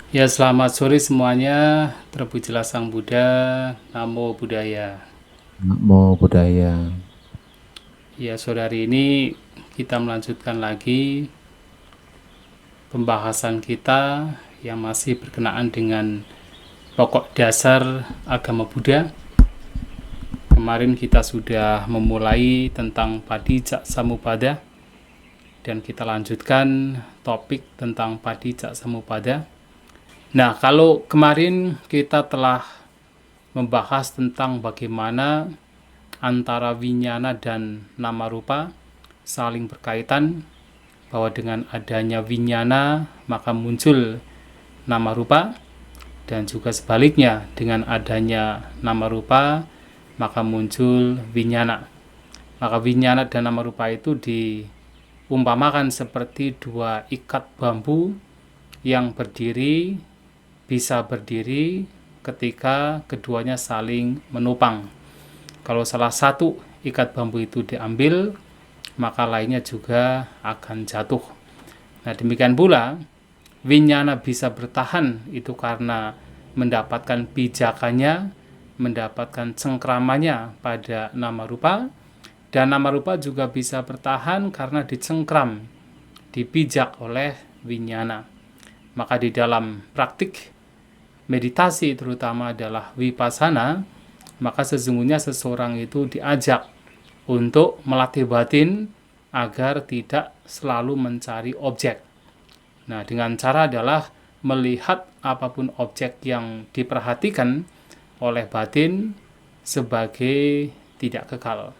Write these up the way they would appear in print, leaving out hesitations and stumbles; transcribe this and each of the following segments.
Ya, selamat sore semuanya. Terpujilah Sang Buddha. Namo Buddhaya. Namo Buddhaya. Ya, sore hari ini kita melanjutkan lagi pembahasan kita yang masih berkenaan dengan pokok dasar agama Buddha. Kemarin kita sudah memulai tentang Padijak Samuppada dan kita lanjutkan topik tentang Padijak Samuppada. Nah, kalau kemarin kita telah membahas tentang bagaimana antara winyana dan nama rupa saling berkaitan, bahwa dengan adanya winyana maka muncul nama rupa, dan juga sebaliknya dengan adanya nama rupa maka muncul winyana. Maka winyana dan nama rupa itu diumpamakan seperti dua ikat bambu yang bisa berdiri ketika keduanya saling menopang. Kalau salah satu ikat bambu itu diambil, maka lainnya juga akan jatuh. Nah, demikian pula winyana bisa bertahan itu karena mendapatkan pijakannya, mendapatkan cengkramannya pada nama rupa, dan nama rupa juga bisa bertahan karena dicengkram, dipijak oleh winyana. Maka di dalam praktik meditasi terutama adalah vipassana, maka sesungguhnya seseorang itu diajak untuk melatih batin agar tidak selalu mencari objek. Nah, dengan cara adalah melihat apapun objek yang diperhatikan oleh batin sebagai tidak kekal,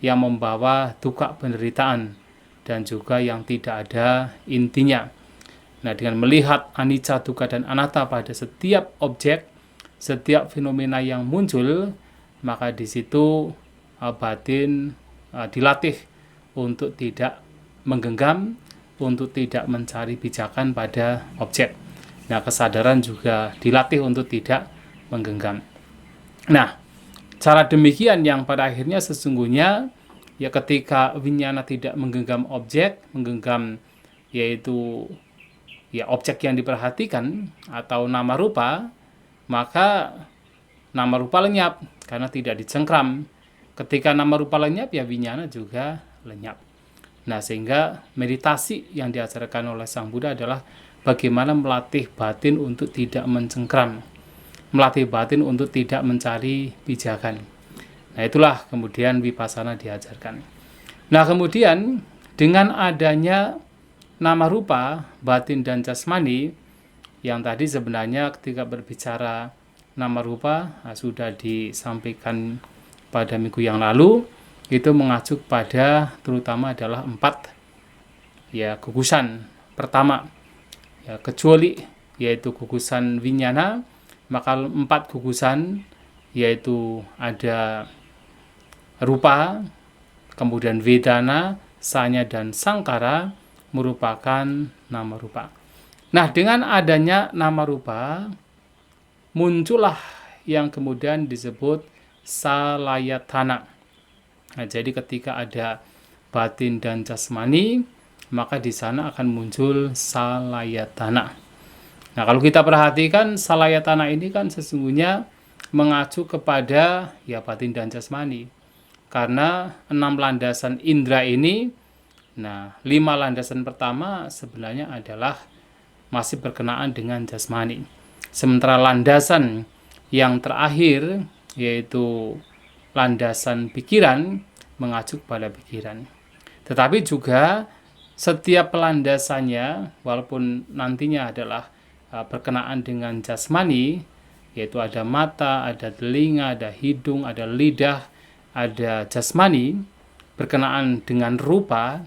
yang membawa duka penderitaan dan juga yang tidak ada intinya. Nah, dengan melihat anicca, dukkha, dan anatta pada setiap objek, setiap fenomena yang muncul, maka di situ batin dilatih untuk tidak menggenggam, untuk tidak mencari pijakan pada objek. Nah, kesadaran juga dilatih untuk tidak menggenggam. Nah, cara demikian yang pada akhirnya sesungguhnya ya ketika winyana tidak menggenggam objek, menggenggam yaitu ya objek yang diperhatikan atau nama rupa, maka nama rupa lenyap karena tidak dicengkram. Ketika nama rupa lenyap, ya winyana juga lenyap. Nah, sehingga meditasi yang diajarkan oleh Sang Buddha adalah bagaimana melatih batin untuk tidak mencengkram, melatih batin untuk tidak mencari pijakan. Nah, itulah kemudian vipassana diajarkan. Nah, kemudian dengan adanya nama rupa, batin, dan jasmani, yang tadi sebenarnya ketika berbicara nama rupa sudah disampaikan pada minggu yang lalu, itu mengacu pada terutama adalah 4 ya gugusan pertama, ya kecuali yaitu gugusan winyana, maka 4 gugusan yaitu ada rupa, kemudian vedana, sanya, dan sangkara merupakan nama rupa. Nah, dengan adanya nama rupa muncullah yang kemudian disebut salayatana. Nah, jadi ketika ada batin dan jasmani, maka di sana akan muncul salayatana. Nah, kalau kita perhatikan salayatana ini kan sesungguhnya mengacu kepada ya batin dan jasmani. Karena 6 landasan indera ini, nah 5 landasan pertama sebenarnya adalah masih berkenaan dengan jasmani. Sementara landasan yang terakhir yaitu landasan pikiran mengacu pada pikiran. Tetapi juga setiap landasannya walaupun nantinya adalah berkenaan dengan jasmani, yaitu ada mata, ada telinga, ada hidung, ada lidah, ada jasmani berkenaan dengan rupa,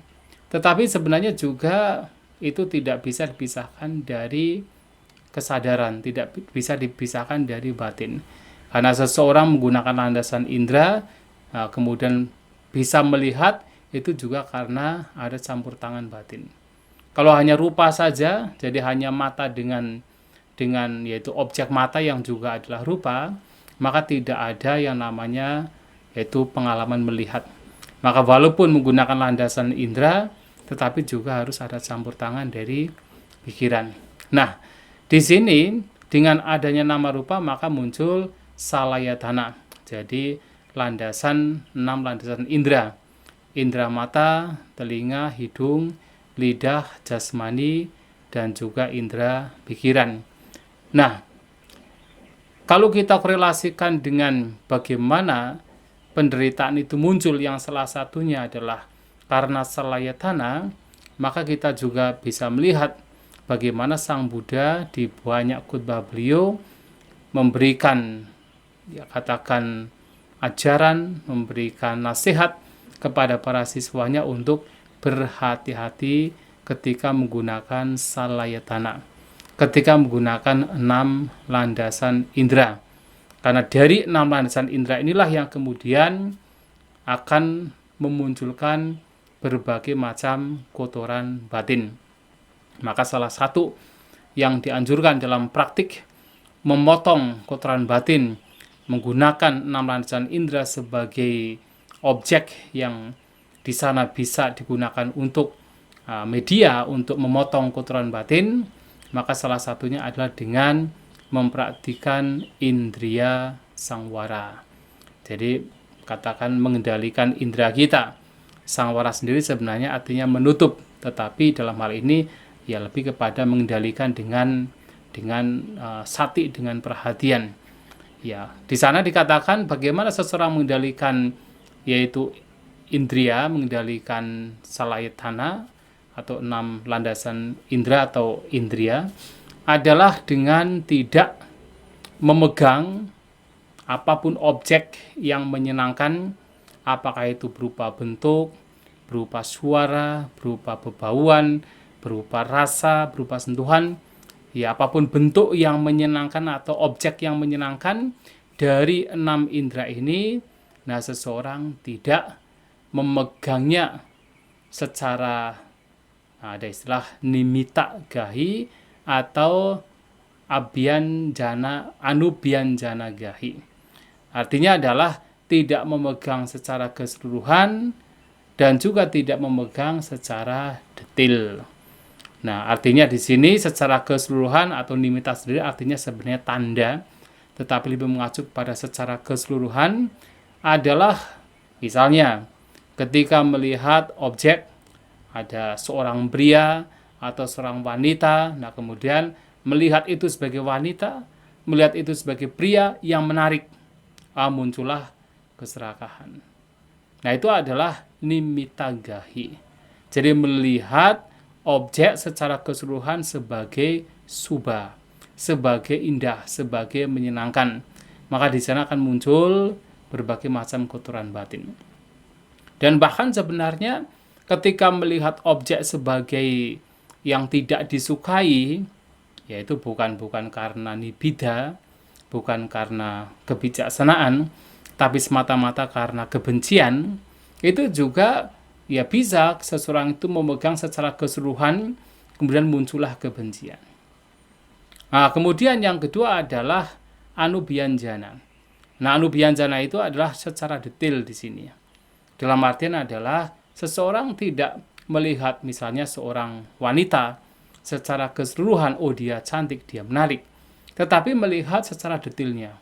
tetapi sebenarnya juga itu tidak bisa dipisahkan dari kesadaran, tidak bisa dipisahkan dari batin. Karena seseorang menggunakan landasan indera, kemudian bisa melihat, itu juga karena ada campur tangan batin. Kalau hanya rupa saja, jadi hanya mata dengan yaitu objek mata yang juga adalah rupa, maka tidak ada yang namanya yaitu pengalaman melihat. Maka walaupun menggunakan landasan indera, tetapi juga harus ada campur tangan dari pikiran. Nah, Di sini dengan adanya nama rupa maka muncul salayatana. Jadi landasan 6 landasan indera. Indera mata, telinga, hidung, lidah, jasmani, dan juga indera pikiran. Nah, kalau kita korelasikan dengan bagaimana penderitaan itu muncul, yang salah satunya adalah karena salayatana, maka kita juga bisa melihat bagaimana Sang Buddha di banyak khutbah beliau memberikan, ya katakan, ajaran, memberikan nasihat kepada para siswanya untuk berhati-hati ketika menggunakan salayatana, ketika menggunakan 6 landasan indera. Karena dari 6 landasan indera inilah yang kemudian akan memunculkan berbagai macam kotoran batin. Maka salah satu yang dianjurkan dalam praktik memotong kotoran batin menggunakan 6 landasan indera sebagai objek yang di sana bisa digunakan untuk media untuk memotong kotoran batin, maka salah satunya adalah dengan mempraktikkan indriya sangwara. Jadi katakan mengendalikan indera kita. Sangwara sendiri sebenarnya artinya menutup, tetapi dalam hal ini ya lebih kepada mengendalikan dengan sati, dengan perhatian. Ya, di sana dikatakan bagaimana seseorang mengendalikan, yaitu indriya, mengendalikan salayatana atau 6 landasan indera atau indriya, adalah dengan tidak memegang apapun objek yang menyenangkan, apakah itu berupa bentuk, berupa suara, berupa bebauan, berupa rasa, berupa sentuhan. Ya, apapun bentuk yang menyenangkan atau objek yang menyenangkan dari 6 indera ini, nah seseorang tidak memegangnya secara, ada istilah nimitta gahi atau anubyanjana gahi. Artinya adalah tidak memegang secara keseluruhan dan juga tidak memegang secara detail. Nah, artinya di sini secara keseluruhan atau nimitta sendiri artinya sebenarnya tanda, tetapi lebih mengacu pada secara keseluruhan adalah misalnya ketika melihat objek, ada seorang pria atau seorang wanita, nah kemudian melihat itu sebagai wanita, melihat itu sebagai pria yang menarik, muncullah keserakahan. Nah, itu adalah nimitta gahi. Jadi melihat objek secara keseluruhan sebagai subha, sebagai indah, sebagai menyenangkan. Maka di sana akan muncul berbagai macam kotoran batin. Dan bahkan sebenarnya ketika melihat objek sebagai yang tidak disukai, yaitu bukan karena nibbida, bukan karena kebijaksanaan, tapi semata-mata karena kebencian, itu juga ya bisa seseorang itu memegang secara keseluruhan, kemudian muncullah kebencian. Nah, kemudian yang kedua adalah anubyanjana. Nah, anubyanjana itu adalah secara detail di sini. Dalam artian adalah seseorang tidak melihat misalnya seorang wanita secara keseluruhan, oh dia cantik, dia menarik, tetapi melihat secara detailnya.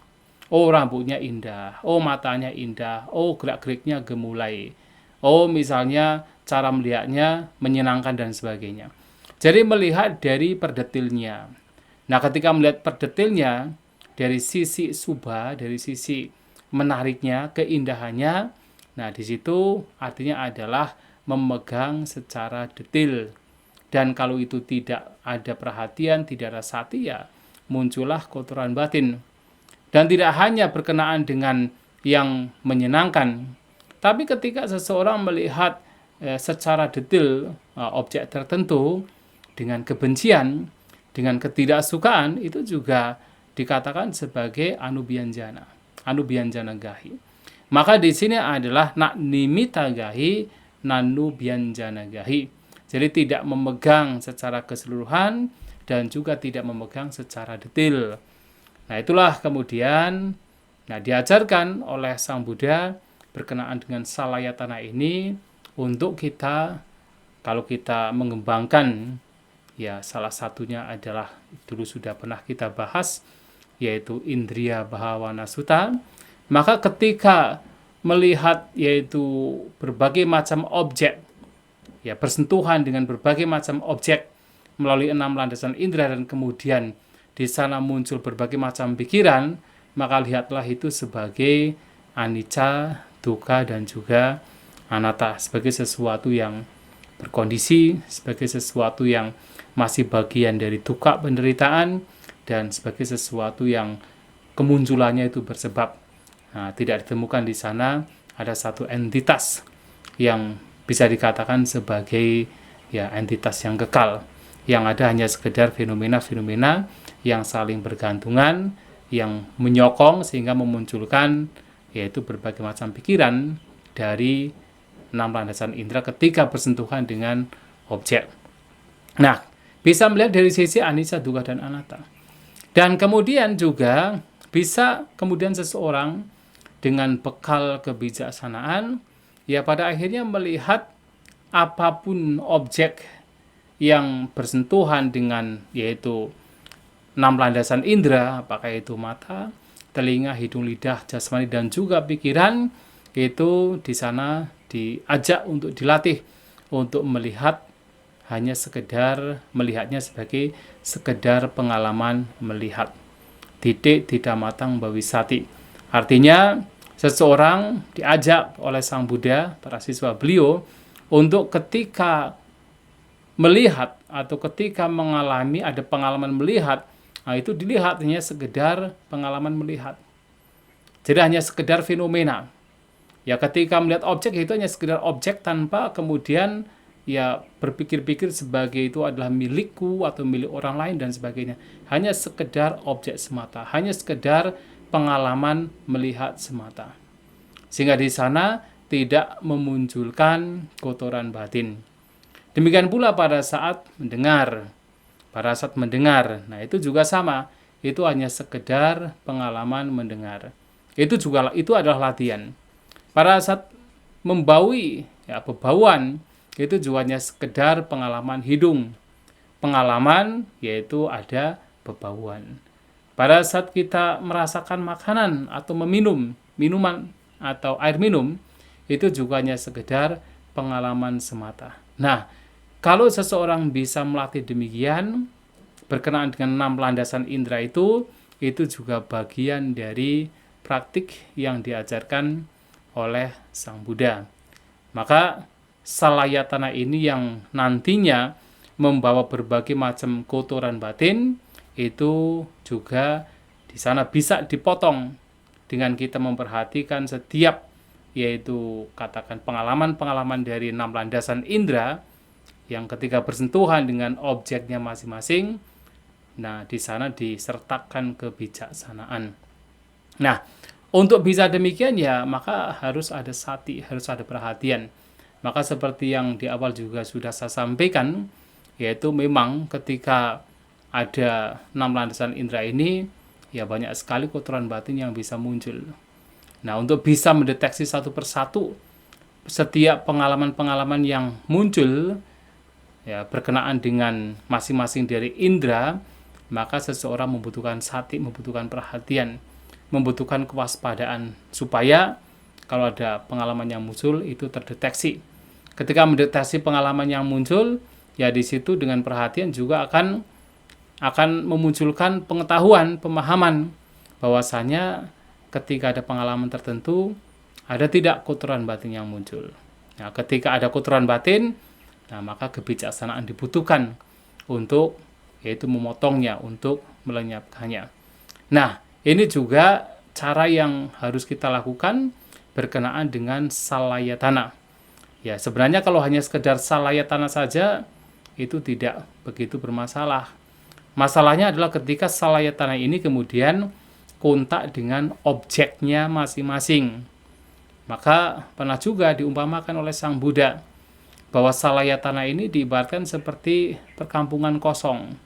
Oh, rambutnya indah, oh matanya indah, oh gerak-geriknya gemulai, oh misalnya cara melihatnya menyenangkan dan sebagainya. Jadi melihat dari perdetilnya. Nah, ketika melihat perdetilnya dari sisi subha, dari sisi menariknya, keindahannya, nah di situ artinya adalah memegang secara detail. Dan kalau itu tidak ada perhatian, tidak ada sati, ya muncullah kotoran batin. Dan tidak hanya berkenaan dengan yang menyenangkan, tapi ketika seseorang melihat secara detail objek tertentu dengan kebencian, dengan ketidaksukaan, itu juga dikatakan sebagai anubyanjana gahi. Maka di sini adalah nak nimitta gahi, nanubyanjana gahi. Jadi tidak memegang secara keseluruhan dan juga tidak memegang secara detail. Nah, itulah kemudian diajarkan oleh Sang Buddha berkenaan dengan salayatana ini untuk kita, kalau kita mengembangkan Ya, salah satunya adalah dulu sudah pernah kita bahas, yaitu indriya bahawana sutta. Maka ketika melihat yaitu berbagai macam objek, ya bersentuhan dengan berbagai macam objek melalui 6 landasan indera, dan kemudian di sana muncul berbagai macam pikiran, maka lihatlah itu sebagai anicca, dukkha, dan juga anatta, sebagai sesuatu yang berkondisi, sebagai sesuatu yang masih bagian dari dukkha, penderitaan, dan sebagai sesuatu yang kemunculannya itu bersebab. Nah, tidak ditemukan di sana ada satu entitas yang bisa dikatakan sebagai ya entitas yang kekal. Yang ada hanya sekedar fenomena-fenomena yang saling bergantungan, yang menyokong sehingga memunculkan yaitu berbagai macam pikiran dari 6 landasan indera ketika bersentuhan dengan objek. Nah, bisa melihat dari sisi anicca, dukkha, dan anatta. Dan kemudian juga bisa kemudian seseorang dengan bekal kebijaksanaan, ya pada akhirnya melihat apapun objek yang bersentuhan dengan yaitu 6 landasan indera, apakah itu mata, telinga, hidung, lidah, jasmani, dan juga pikiran, itu di sana diajak untuk dilatih untuk melihat hanya sekedar melihatnya sebagai sekedar pengalaman melihat. Titik tidak matang bawisati. Artinya seseorang diajak oleh Sang Buddha, para siswa beliau, untuk ketika melihat atau ketika mengalami ada pengalaman melihat, nah itu dilihat hanya sekedar pengalaman melihat. Jadi hanya sekedar fenomena. Ya ketika melihat objek itu hanya sekedar objek tanpa kemudian ya berpikir-pikir sebagai itu adalah milikku atau milik orang lain dan sebagainya. Hanya sekedar objek semata, hanya sekedar pengalaman melihat semata. Sehingga di sana tidak memunculkan kotoran batin. Demikian pula pada saat mendengar. Pada saat mendengar, nah itu juga sama. Itu hanya sekedar pengalaman mendengar. Itu adalah latihan. Pada saat membaui, ya bebauan, itu juga hanya sekedar pengalaman hidung. Pengalaman yaitu ada bebauan. Pada saat kita merasakan makanan atau meminum minuman atau air minum, itu juga hanya sekedar pengalaman semata. Nah, kalau seseorang bisa melatih demikian, berkenaan dengan 6 landasan indera itu juga bagian dari praktik yang diajarkan oleh Sang Buddha. Maka salayatana ini yang nantinya membawa berbagai macam kotoran batin, itu juga di sana bisa dipotong dengan kita memperhatikan setiap yaitu katakan pengalaman-pengalaman dari 6 landasan indera yang ketika bersentuhan dengan objeknya masing-masing. Nah, di sana disertakan kebijaksanaan. Nah, untuk bisa demikian ya maka harus ada sati, harus ada perhatian. Maka seperti yang di awal juga sudah saya sampaikan, yaitu memang ketika ada 6 landasan indera ini, ya banyak sekali kotoran batin yang bisa muncul. Nah, untuk bisa mendeteksi satu persatu setiap pengalaman-pengalaman yang muncul ya berkenaan dengan masing-masing dari indera, maka seseorang membutuhkan sati, membutuhkan perhatian, membutuhkan kewaspadaan supaya kalau ada pengalaman yang muncul itu terdeteksi. Ketika mendeteksi pengalaman yang muncul, ya di situ dengan perhatian juga akan memunculkan pengetahuan, pemahaman bahwasanya ketika ada pengalaman tertentu ada tidak kotoran batin yang muncul. Nah, ketika ada kotoran batin, nah maka kebijaksanaan dibutuhkan untuk yaitu memotongnya, untuk melenyapkannya. Nah, ini juga cara yang harus kita lakukan berkenaan dengan salayatana. Ya, sebenarnya kalau hanya sekedar salayatana saja itu tidak begitu bermasalah. Masalahnya adalah ketika salayatana ini kemudian kontak dengan objeknya masing-masing. Maka pernah juga diumpamakan oleh Sang Buddha bahwa salayatana ini diibaratkan seperti perkampungan kosong.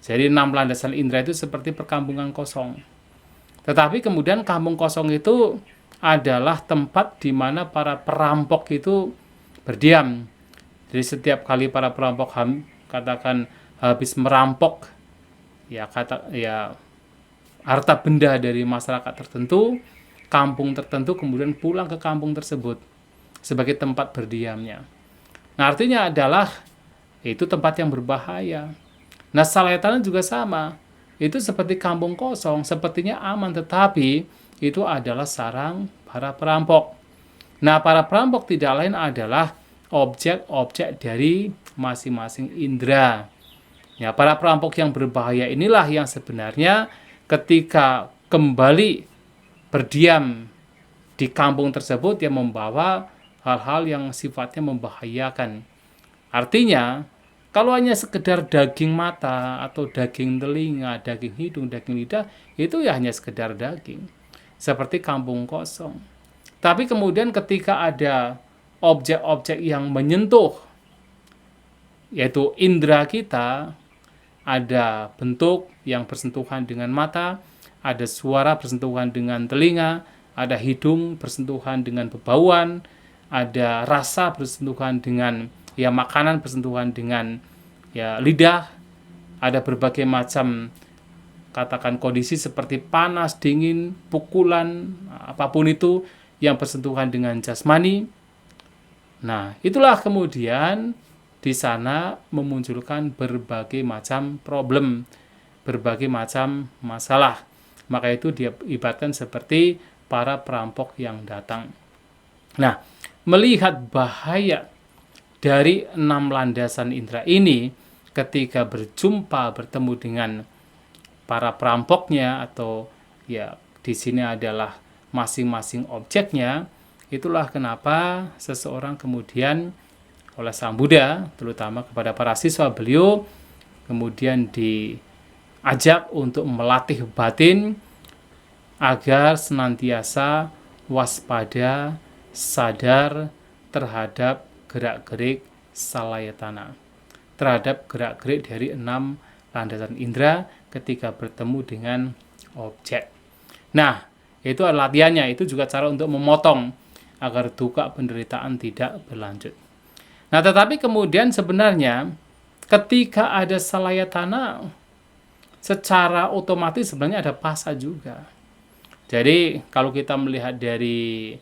Jadi 6 landasan indera itu seperti perkampungan kosong. Tetapi kemudian kampung kosong itu adalah tempat di mana para perampok itu berdiam. Jadi setiap kali para perampok katakan habis merampok harta benda dari masyarakat tertentu, kampung tertentu, kemudian pulang ke kampung tersebut sebagai tempat berdiamnya. Nah, artinya adalah itu tempat yang berbahaya. Nah, Salayatana juga sama. Itu seperti kampung kosong, sepertinya aman, tetapi itu adalah sarang para perampok. Nah, para perampok tidak lain adalah objek-objek dari masing-masing indera. Ya, para perampok yang berbahaya inilah yang sebenarnya ketika kembali berdiam di kampung tersebut yang membawa hal-hal yang sifatnya membahayakan. Artinya, kalau hanya sekedar daging mata atau daging telinga, daging hidung, daging lidah, itu ya hanya sekedar daging. Seperti kampung kosong. Tapi kemudian ketika ada objek-objek yang menyentuh, yaitu indera kita, ada bentuk yang bersentuhan dengan mata, ada suara bersentuhan dengan telinga, ada hidung bersentuhan dengan bebauan, ada rasa bersentuhan dengan makanan bersentuhan dengan lidah, ada berbagai macam katakan kondisi seperti panas, dingin, pukulan, apapun itu yang bersentuhan dengan jasmani. Nah, itulah kemudian di sana memunculkan berbagai macam problem, berbagai macam masalah. Maka itu diibaratkan seperti para perampok yang datang. Nah, melihat bahaya dari 6 landasan indera ini ketika bertemu dengan para perampoknya, atau di sini adalah masing-masing objeknya, itulah kenapa seseorang kemudian oleh Sang Buddha, terutama kepada para siswa beliau, kemudian diajak untuk melatih batin agar senantiasa waspada, sadar terhadap gerak-gerik Salayatana, terhadap gerak-gerik dari 6 landasan indera ketika bertemu dengan objek. Nah, itu adalah latihannya, itu juga cara untuk memotong agar duka penderitaan tidak berlanjut. Nah, tetapi kemudian sebenarnya ketika ada Salayatana, secara otomatis sebenarnya ada Phassa juga. Jadi kalau kita melihat dari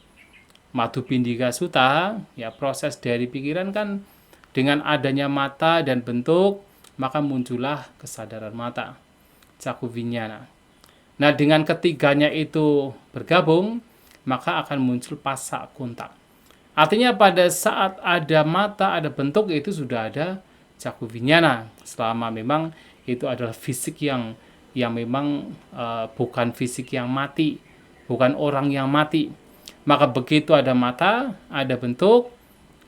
Madhubindika Sutta, proses dari pikiran kan dengan adanya mata dan bentuk, maka muncullah kesadaran mata, caku vinyana. Nah, dengan ketiganya itu bergabung, maka akan muncul Phassa kontak. Artinya pada saat ada mata, ada bentuk, itu sudah ada caku vinyana. Selama memang itu adalah fisik yang memang bukan fisik yang mati, bukan orang yang mati. Maka begitu ada mata, ada bentuk,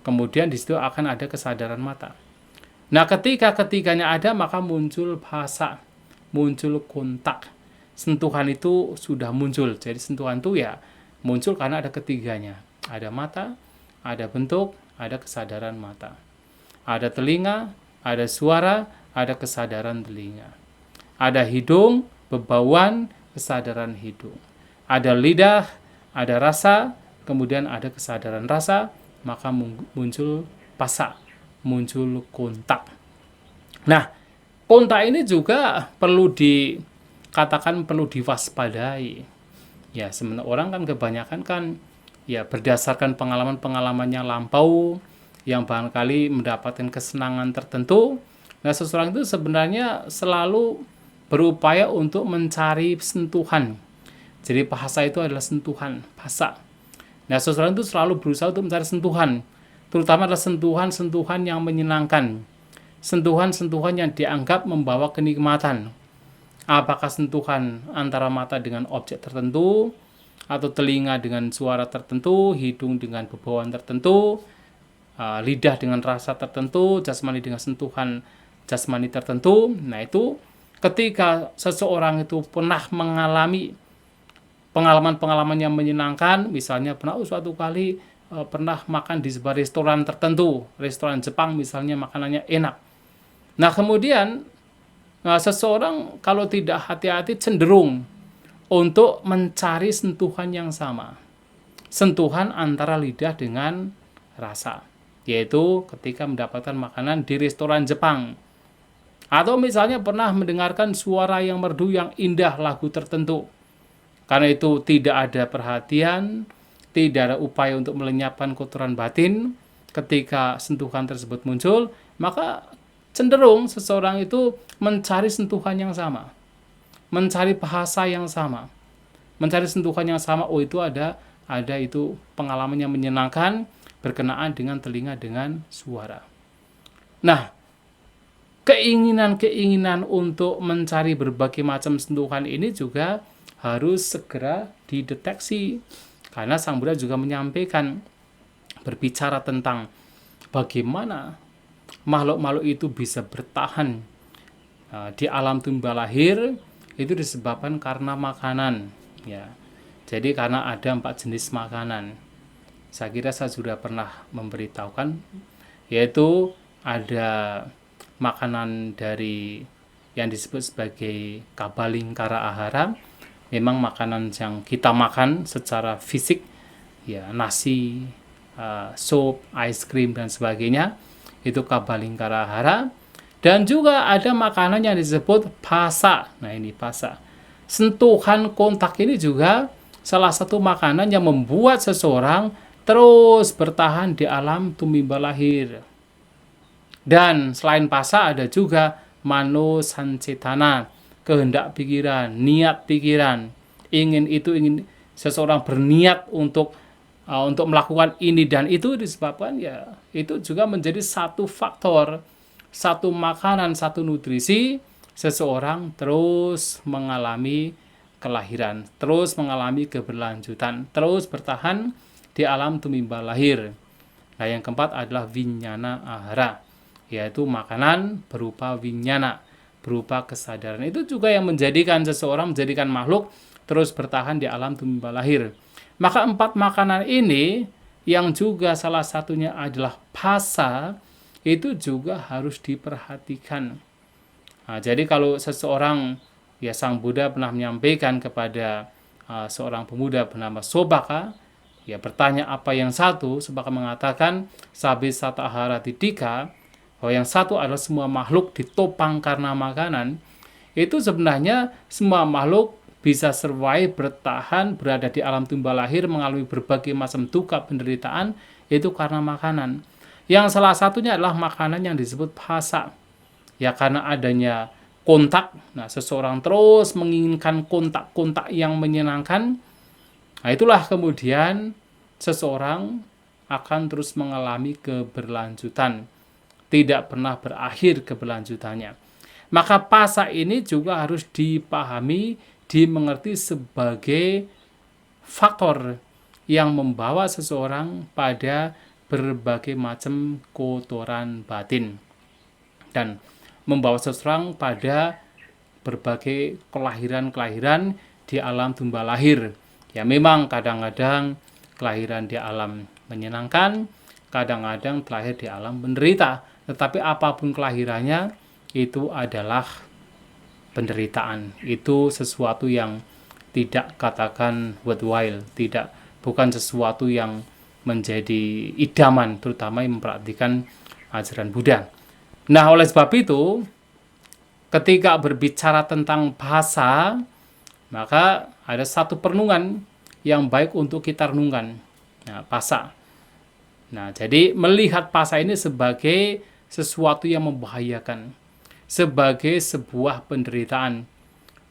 kemudian di situ akan ada kesadaran mata. Nah, ketika ketiganya ada, maka muncul Phassa, muncul kontak. Sentuhan itu sudah muncul. Jadi sentuhan itu muncul karena ada ketiganya. Ada mata, ada bentuk, ada kesadaran mata. Ada telinga, ada suara, ada kesadaran telinga. Ada hidung, bebauan, kesadaran hidung. Ada lidah, ada rasa, kemudian ada kesadaran rasa, maka muncul Phassa, muncul kontak. Nah, kontak ini juga perlu dikatakan perlu diwaspadai. Sebenarnya orang kan kebanyakan kan berdasarkan pengalaman-pengalamannya lampau yang barangkali mendapatkan kesenangan tertentu. Nah, seseorang itu sebenarnya selalu berupaya untuk mencari sentuhan. Jadi Phassa itu adalah sentuhan, Phassa. Nah, seseorang itu selalu berusaha untuk mencari sentuhan, terutama adalah sentuhan-sentuhan yang menyenangkan, sentuhan-sentuhan yang dianggap membawa kenikmatan. Apakah sentuhan antara mata dengan objek tertentu, atau telinga dengan suara tertentu, hidung dengan bebauan tertentu, lidah dengan rasa tertentu, jasmani dengan sentuhan jasmani tertentu. Nah, itu ketika seseorang itu pernah mengalami pengalaman-pengalaman yang menyenangkan, misalnya pernah suatu kali pernah makan di sebuah restoran tertentu, restoran Jepang misalnya, makanannya enak. Nah, kemudian seseorang kalau tidak hati-hati cenderung untuk mencari sentuhan yang sama, sentuhan antara lidah dengan rasa, yaitu ketika mendapatkan makanan di restoran Jepang Atau misalnya pernah mendengarkan suara yang merdu yang indah lagu tertentu. Karena itu tidak ada perhatian, tidak ada upaya untuk melenyapkan kotoran batin ketika sentuhan tersebut muncul, maka cenderung seseorang itu mencari sentuhan yang sama, mencari bahasa yang sama, mencari sentuhan yang sama. Oh, itu ada itu pengalaman yang menyenangkan berkenaan dengan telinga dengan suara. Nah, keinginan-keinginan untuk mencari berbagai macam sentuhan ini juga harus segera dideteksi, karena Sang Buddha juga menyampaikan, berbicara tentang bagaimana makhluk-makhluk itu bisa bertahan di alam tumbuh lahir, itu disebabkan karena makanan, ya. Jadi karena ada 4 jenis makanan. Saya kira saya sudah pernah memberitahukan, yaitu ada makanan dari yang disebut sebagai kabalingkara ahara, memang makanan yang kita makan secara fisik, ya, nasi, sup, ice cream dan sebagainya, itu kabalingkara ahara. Dan juga ada makanan yang disebut phasa. Nah, ini phasa. Sentuhan kontak ini juga salah satu makanan yang membuat seseorang terus bertahan di alam tumimba lahir. Dan selain phasa ada juga mano sancetana, kehendak pikiran, niat pikiran. Ingin seseorang berniat untuk melakukan ini dan itu, disebabkan ya itu juga menjadi satu faktor, satu makanan, satu nutrisi seseorang terus mengalami kelahiran, terus mengalami keberlanjutan, terus bertahan di alam tumimba lahir. Nah, yang keempat adalah vinyana ahara, yaitu makanan berupa vinyana, berupa kesadaran. Itu juga yang menjadikan seseorang, menjadikan makhluk terus bertahan di alam tumimba lahir. Maka 4 makanan ini, yang juga salah satunya adalah phasa, itu juga harus diperhatikan. Nah, jadi kalau seseorang, ya, Sang Buddha pernah menyampaikan kepada seorang pemuda bernama Sobaka, ya, bertanya apa yang satu, Sobaka mengatakan sabe sata ahara tidika, bahwa yang satu adalah semua makhluk ditopang karena makanan. Itu sebenarnya semua makhluk bisa survive, bertahan, berada di alam tumbuh lahir, mengalami berbagai macam duka, penderitaan, itu karena makanan. Yang salah satunya adalah makanan yang disebut phasa. Ya, karena adanya kontak. Nah, seseorang terus menginginkan kontak-kontak yang menyenangkan. Nah, itulah kemudian seseorang akan terus mengalami keberlanjutan, tidak pernah berakhir keberlanjutannya. Maka phasa ini juga harus dipahami, dimengerti sebagai faktor yang membawa seseorang pada berbagai macam kotoran batin dan membawa seseorang pada berbagai kelahiran-kelahiran di alam tumbuh lahir. Ya, memang kadang-kadang kelahiran di alam menyenangkan, kadang-kadang terlahir di alam menderita. Tetapi apapun kelahirannya, itu adalah penderitaan. Itu sesuatu yang tidak katakan worthwhile, bukan sesuatu yang menjadi idaman, terutama yang memperhatikan ajaran Buddha. Nah, oleh sebab itu, ketika berbicara tentang bahasa, maka ada satu perenungan yang baik untuk kita renungkan. Nah, phasa. Nah, jadi melihat phasa ini sebagai sesuatu yang membahayakan, sebagai sebuah penderitaan.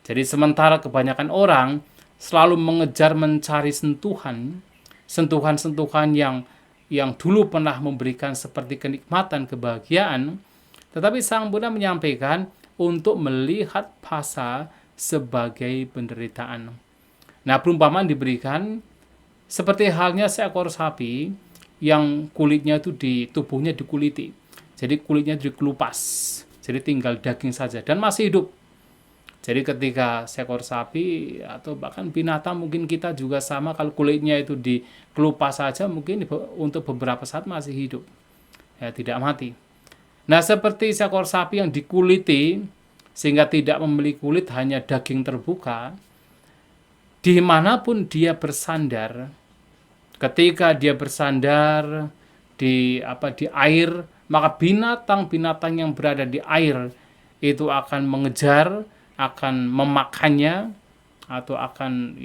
Jadi sementara kebanyakan orang selalu mengejar mencari sentuhan-sentuhan yang dulu pernah memberikan seperti kenikmatan, kebahagiaan, tetapi Sang Buddha menyampaikan untuk melihat phasa sebagai penderitaan. Nah, perumpamaan diberikan seperti halnya seekor sapi yang kulitnya itu di tubuhnya dikuliti. Jadi kulitnya dikelupas. Jadi tinggal daging saja dan masih hidup. Jadi ketika seekor sapi atau bahkan binatang, mungkin kita juga sama, kalau kulitnya itu dikelupas saja mungkin untuk beberapa saat masih hidup. Ya, tidak mati. Nah, seperti seekor sapi yang dikuliti sehingga tidak memiliki kulit, hanya daging terbuka, dimanapun dia bersandar, ketika dia bersandar di air, maka binatang-binatang yang berada di air itu akan mengejar, akan memakannya, atau akan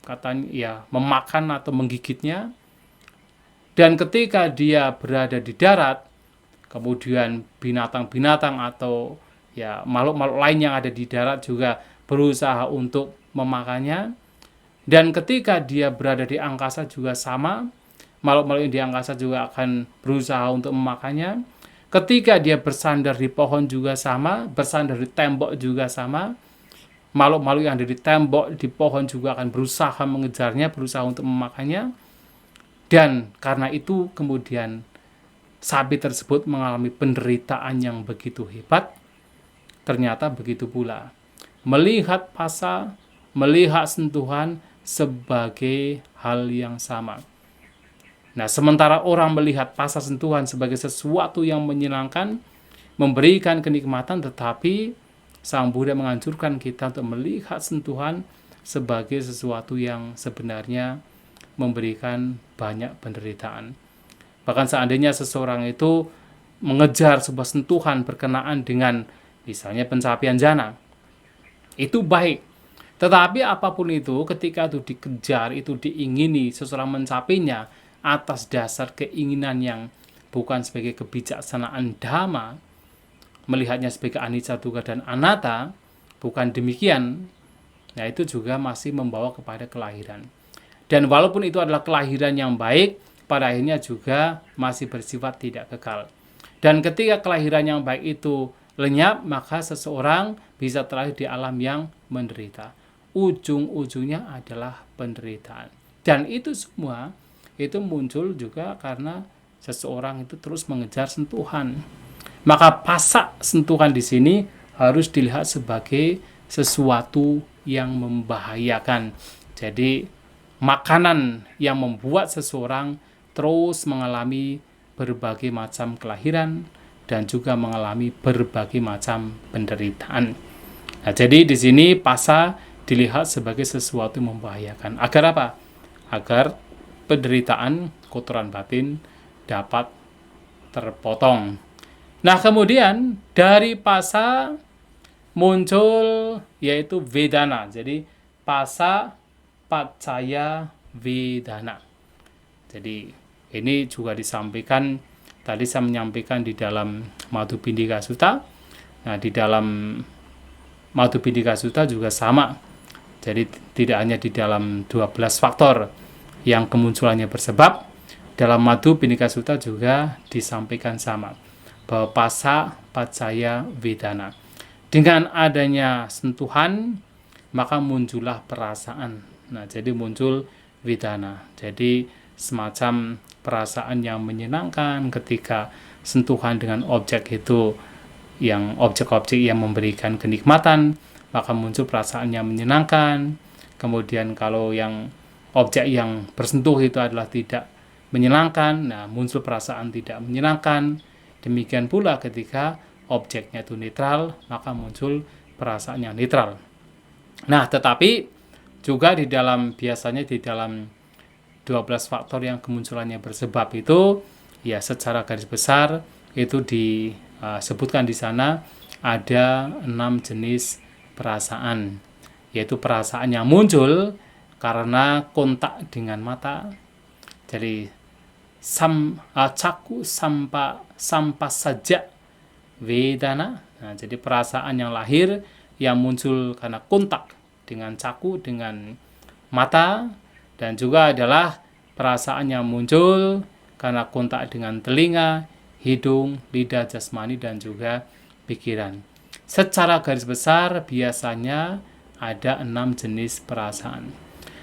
katanya memakan atau menggigitnya. Dan ketika dia berada di darat, kemudian binatang-binatang atau makhluk-makhluk lain yang ada di darat juga berusaha untuk memakannya. Dan ketika dia berada di angkasa juga sama, makhluk-makhluk yang di angkasa juga akan berusaha untuk memakannya. Ketika dia bersandar di pohon juga sama, bersandar di tembok juga sama, makhluk-makhluk yang ada di tembok, di pohon juga akan berusaha mengejarnya, berusaha untuk memakannya. Dan karena itu kemudian sapi tersebut mengalami penderitaan yang begitu hebat. Ternyata begitu pula melihat pasa, melihat sentuhan sebagai hal yang sama. Nah, sementara orang melihat pasa sentuhan sebagai sesuatu yang menyenangkan, memberikan kenikmatan, tetapi Sang Buddha menganjurkan kita untuk melihat sentuhan sebagai sesuatu yang sebenarnya memberikan banyak penderitaan. Bahkan seandainya seseorang itu mengejar sebuah sentuhan berkenaan dengan misalnya pencapaian jana, itu baik. Tetapi apapun itu, ketika itu dikejar, itu diingini, seseorang mencapainya atas dasar keinginan yang bukan sebagai kebijaksanaan dhamma, melihatnya sebagai anicca, dukkha, dan anatta, bukan demikian, nah itu juga masih membawa kepada kelahiran. Dan walaupun itu adalah kelahiran yang baik, pada akhirnya juga masih bersifat tidak kekal. Dan ketika kelahiran yang baik itu lenyap, maka seseorang bisa terlahir di alam yang menderita. Ujung-ujungnya adalah penderitaan. Dan itu semua itu muncul juga karena seseorang itu terus mengejar sentuhan. Maka pasak sentuhan di sini harus dilihat sebagai sesuatu yang membahayakan. Jadi makanan yang membuat seseorang terus mengalami berbagai macam kelahiran dan juga mengalami berbagai macam penderitaan. Nah, jadi di sini pasa dilihat sebagai sesuatu yang membahayakan. Agar apa? Agar penderitaan kotoran batin dapat terpotong. Nah, kemudian dari pasa muncul yaitu vedana. Jadi pasa paccaya vedana. Jadi ini juga disampaikan, tadi saya menyampaikan di dalam Madhubindika Sutta. Nah, di dalam Madhubindika Sutta juga sama. Jadi tidak hanya di dalam 12 faktor yang kemunculannya bersebab, dalam Madhubindika Sutta juga disampaikan sama, bahwa pasa paccaya vedana. Dengan adanya sentuhan, maka muncullah perasaan. Nah, jadi muncul vedana. Jadi semacam perasaan yang menyenangkan ketika sentuhan dengan objek itu, yang objek-objek yang memberikan kenikmatan, maka muncul perasaan yang menyenangkan. Kemudian kalau yang objek yang bersentuh itu adalah tidak menyenangkan, nah muncul perasaan tidak menyenangkan. Demikian pula ketika objeknya itu netral, maka muncul perasaan yang netral. Nah, tetapi juga biasanya di dalam 12 faktor yang kemunculannya bersebab itu, ya secara garis besar itu disebutkan di sana ada 6 jenis perasaan, yaitu perasaan yang muncul karena kontak dengan mata. Jadi caku sampa saja vedana. Nah, jadi perasaan yang lahir yang muncul karena kontak dengan caku, dengan mata. Dan juga adalah perasaan yang muncul karena kontak dengan telinga, hidung, lidah jasmani, dan juga pikiran. Secara garis besar biasanya ada 6 jenis perasaan.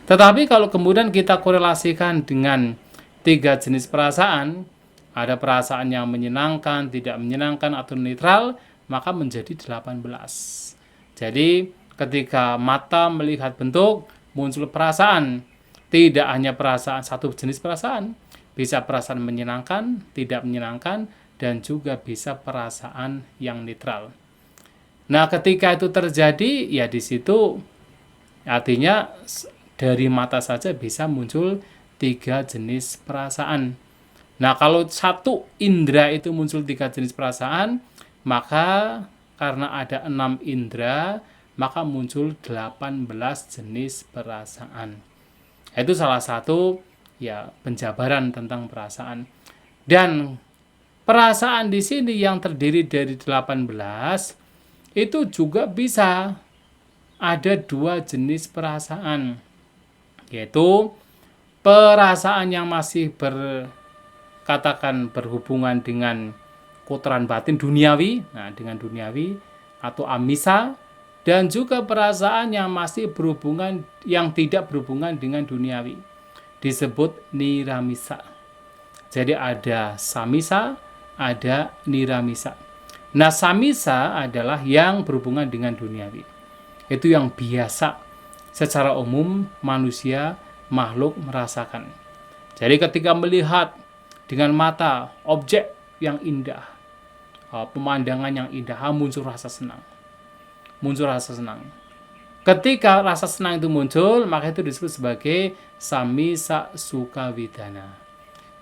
Tetapi kalau kemudian kita korelasikan dengan 3 jenis perasaan, ada perasaan yang menyenangkan, tidak menyenangkan, atau netral, maka menjadi 18. Jadi ketika mata melihat bentuk, muncul perasaan. Tidak hanya perasaan, satu jenis perasaan, bisa perasaan menyenangkan, tidak menyenangkan, dan juga bisa perasaan yang netral. Nah, ketika itu terjadi, ya di situ artinya dari mata saja bisa muncul 3 jenis perasaan. Nah, kalau satu indera itu muncul 3 jenis perasaan, maka karena ada 6 indera, maka muncul 18 jenis perasaan. Itu salah satu ya penjabaran tentang perasaan. Dan perasaan di sini yang terdiri dari 18 itu juga bisa ada 2 jenis perasaan, yaitu perasaan yang masih berhubungan dengan kotoran batin duniawi, dengan duniawi atau amisa, dan juga perasaan yang masih tidak berhubungan dengan duniawi, disebut niramisa. Jadi ada samisa, ada niramisa. Nah, samisa adalah yang berhubungan dengan duniawi. Itu yang biasa secara umum manusia makhluk merasakan. Jadi ketika melihat dengan mata objek yang indah, pemandangan yang indah, muncul rasa senang. Ketika rasa senang itu muncul, maka itu disebut sebagai samisa sukha vedana.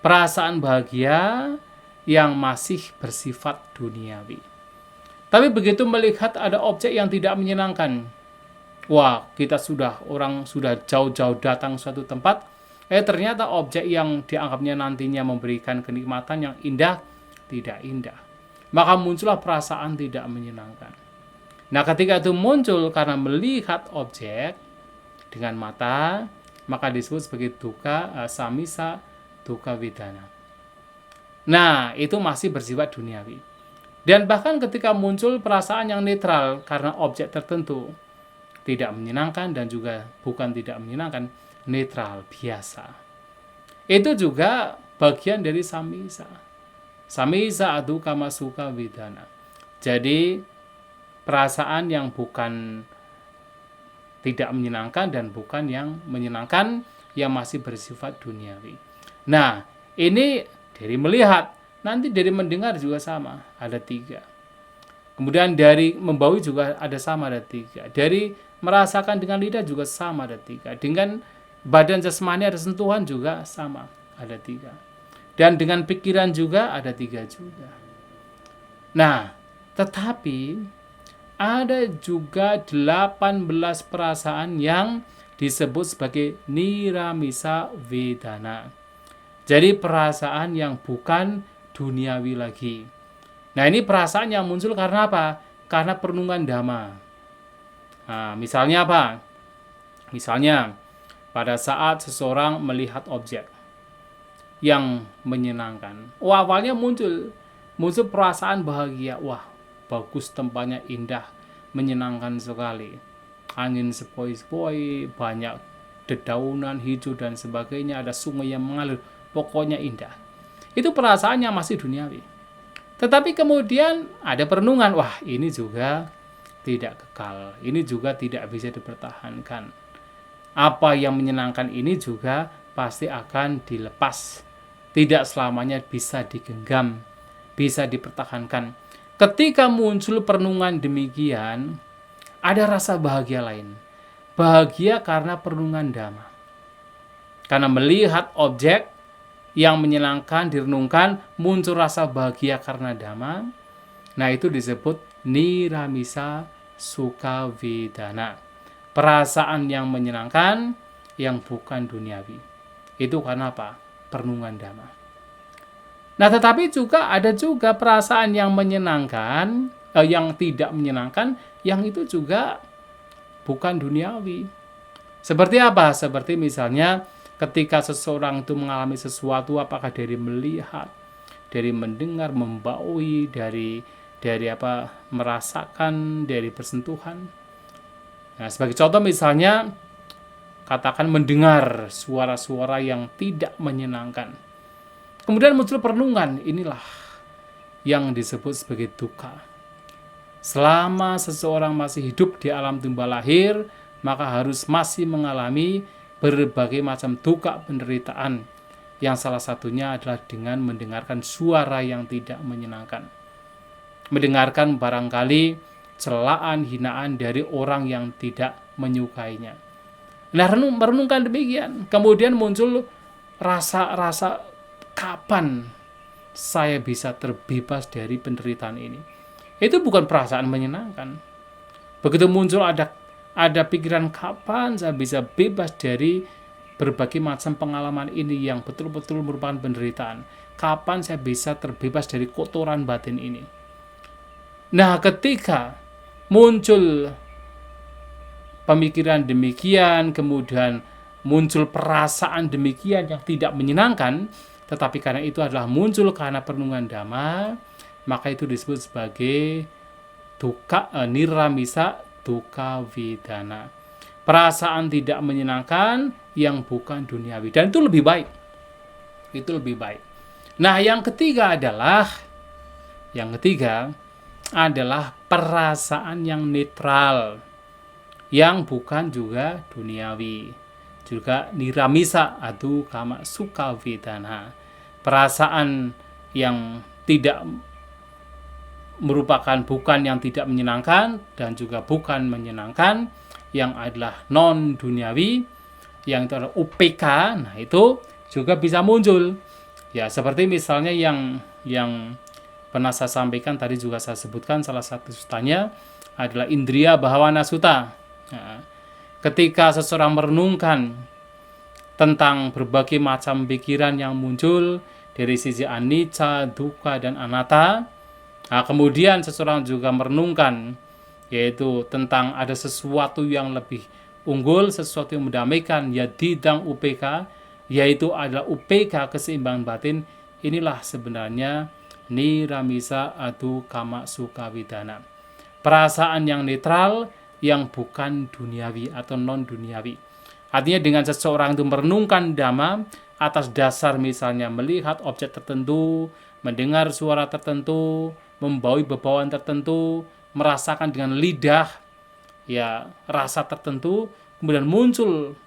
Perasaan bahagia yang masih bersifat duniawi. Tapi begitu melihat ada objek yang tidak menyenangkan, orang sudah jauh-jauh datang suatu tempat, ternyata objek yang dianggapnya nantinya memberikan kenikmatan yang indah, tidak indah. Maka muncullah perasaan tidak menyenangkan. Nah, ketika itu muncul karena melihat objek dengan mata, maka disebut sebagai dukkha samisa dukkha vedana. Nah, itu masih bersifat duniawi. Dan bahkan ketika muncul perasaan yang netral karena objek tertentu, tidak menyenangkan dan juga bukan tidak menyenangkan, netral, biasa. Itu juga bagian dari samisa. Samisa dukkha sukha vedana. Jadi perasaan yang bukan tidak menyenangkan dan bukan yang menyenangkan, yang masih bersifat duniawi. Nah, ini dari melihat, nanti dari mendengar juga sama, ada 3. Kemudian dari membau juga ada sama, ada 3. Dari merasakan dengan lidah juga sama, ada 3. Dengan badan jasmani ada sentuhan juga sama, ada 3. Dan dengan pikiran juga ada 3 juga. Nah, tetapi ada juga 18 perasaan yang disebut sebagai niramisa vedana. Jadi perasaan yang bukan duniawi lagi. Nah, ini perasaan yang muncul karena apa? Karena perenungan dhamma. Nah, misalnya apa? Misalnya pada saat seseorang melihat objek yang menyenangkan, awalnya muncul perasaan bahagia. Wah, bagus, tempatnya indah, menyenangkan sekali. Angin sepoi-sepoi, banyak dedaunan hijau dan sebagainya, ada sungai yang mengalir, pokoknya indah. Itu perasaan yang masih duniawi. Tetapi kemudian ada perenungan, wah ini juga tidak kekal, ini juga tidak bisa dipertahankan. Apa yang menyenangkan ini juga pasti akan dilepas, tidak selamanya bisa digenggam, bisa dipertahankan. Ketika muncul perenungan demikian, ada rasa bahagia lain. Bahagia karena perenungan dhamma. Karena melihat objek yang menyenangkan, direnungkan, muncul rasa bahagia karena dhamma. Nah, itu disebut niramisa sukha vedana. Perasaan yang menyenangkan, yang bukan duniawi. Itu karena apa? Perenungan dhamma. Nah, tetapi juga ada juga perasaan yang menyenangkan, yang tidak menyenangkan, yang itu juga bukan duniawi. Seperti apa? Seperti misalnya ketika seseorang itu mengalami sesuatu, apakah dari melihat, dari mendengar, membaui, dari merasakan, dari bersentuhan. Nah, sebagai contoh misalnya katakan mendengar suara-suara yang tidak menyenangkan. Kemudian muncul perenungan, inilah yang disebut sebagai dukkha. Selama seseorang masih hidup di alam tumbal lahir, maka harus masih mengalami berbagai macam dukkha penderitaan, yang salah satunya adalah dengan mendengarkan suara yang tidak menyenangkan. Mendengarkan barangkali celaan, hinaan dari orang yang tidak menyukainya. Nah, merenungkan demikian, kemudian muncul rasa kapan saya bisa terbebas dari penderitaan ini. itu bukan perasaan menyenangkan. Begitu muncul ada pikiran, kapan saya bisa bebas dari berbagai macam pengalaman ini yang betul-betul merupakan penderitaan. Kapan saya bisa terbebas dari kotoran batin ini. Nah, ketika muncul pemikiran demikian, kemudian muncul perasaan demikian yang tidak menyenangkan, tetapi karena itu adalah muncul karena perenungan Dhamma, maka itu disebut sebagai niramisa dukkha vedana. Perasaan tidak menyenangkan yang bukan duniawi, dan itu lebih baik. Itu lebih baik. Nah, yang ketiga adalah perasaan yang netral, yang bukan juga duniawi, juga niramisa atau kama sukha vedana. Perasaan yang tidak merupakan bukan yang tidak menyenangkan dan juga bukan menyenangkan, yang adalah non duniawi, yang itu adalah UPK. Nah, itu juga bisa muncul. Ya, seperti misalnya yang pernah saya sampaikan tadi, juga saya sebutkan salah satu sutanya adalah Indriya Bhawana Sutta. Nah, ketika seseorang merenungkan tentang berbagai macam pikiran yang muncul dari sisi anicca, dukkha, dan anatta, nah, kemudian seseorang juga merenungkan yaitu tentang ada sesuatu yang lebih unggul, sesuatu yang mendamaikan, yadidang UPK, yaitu adalah UPK, keseimbangan batin. Inilah sebenarnya niramisa atau kama sukha vedana. Perasaan yang netral, yang bukan duniawi atau non duniawi. Artinya dengan seseorang itu merenungkan Dhamma atas dasar misalnya melihat objek tertentu, mendengar suara tertentu, membaui bebauan tertentu, merasakan dengan lidah ya rasa tertentu, kemudian muncul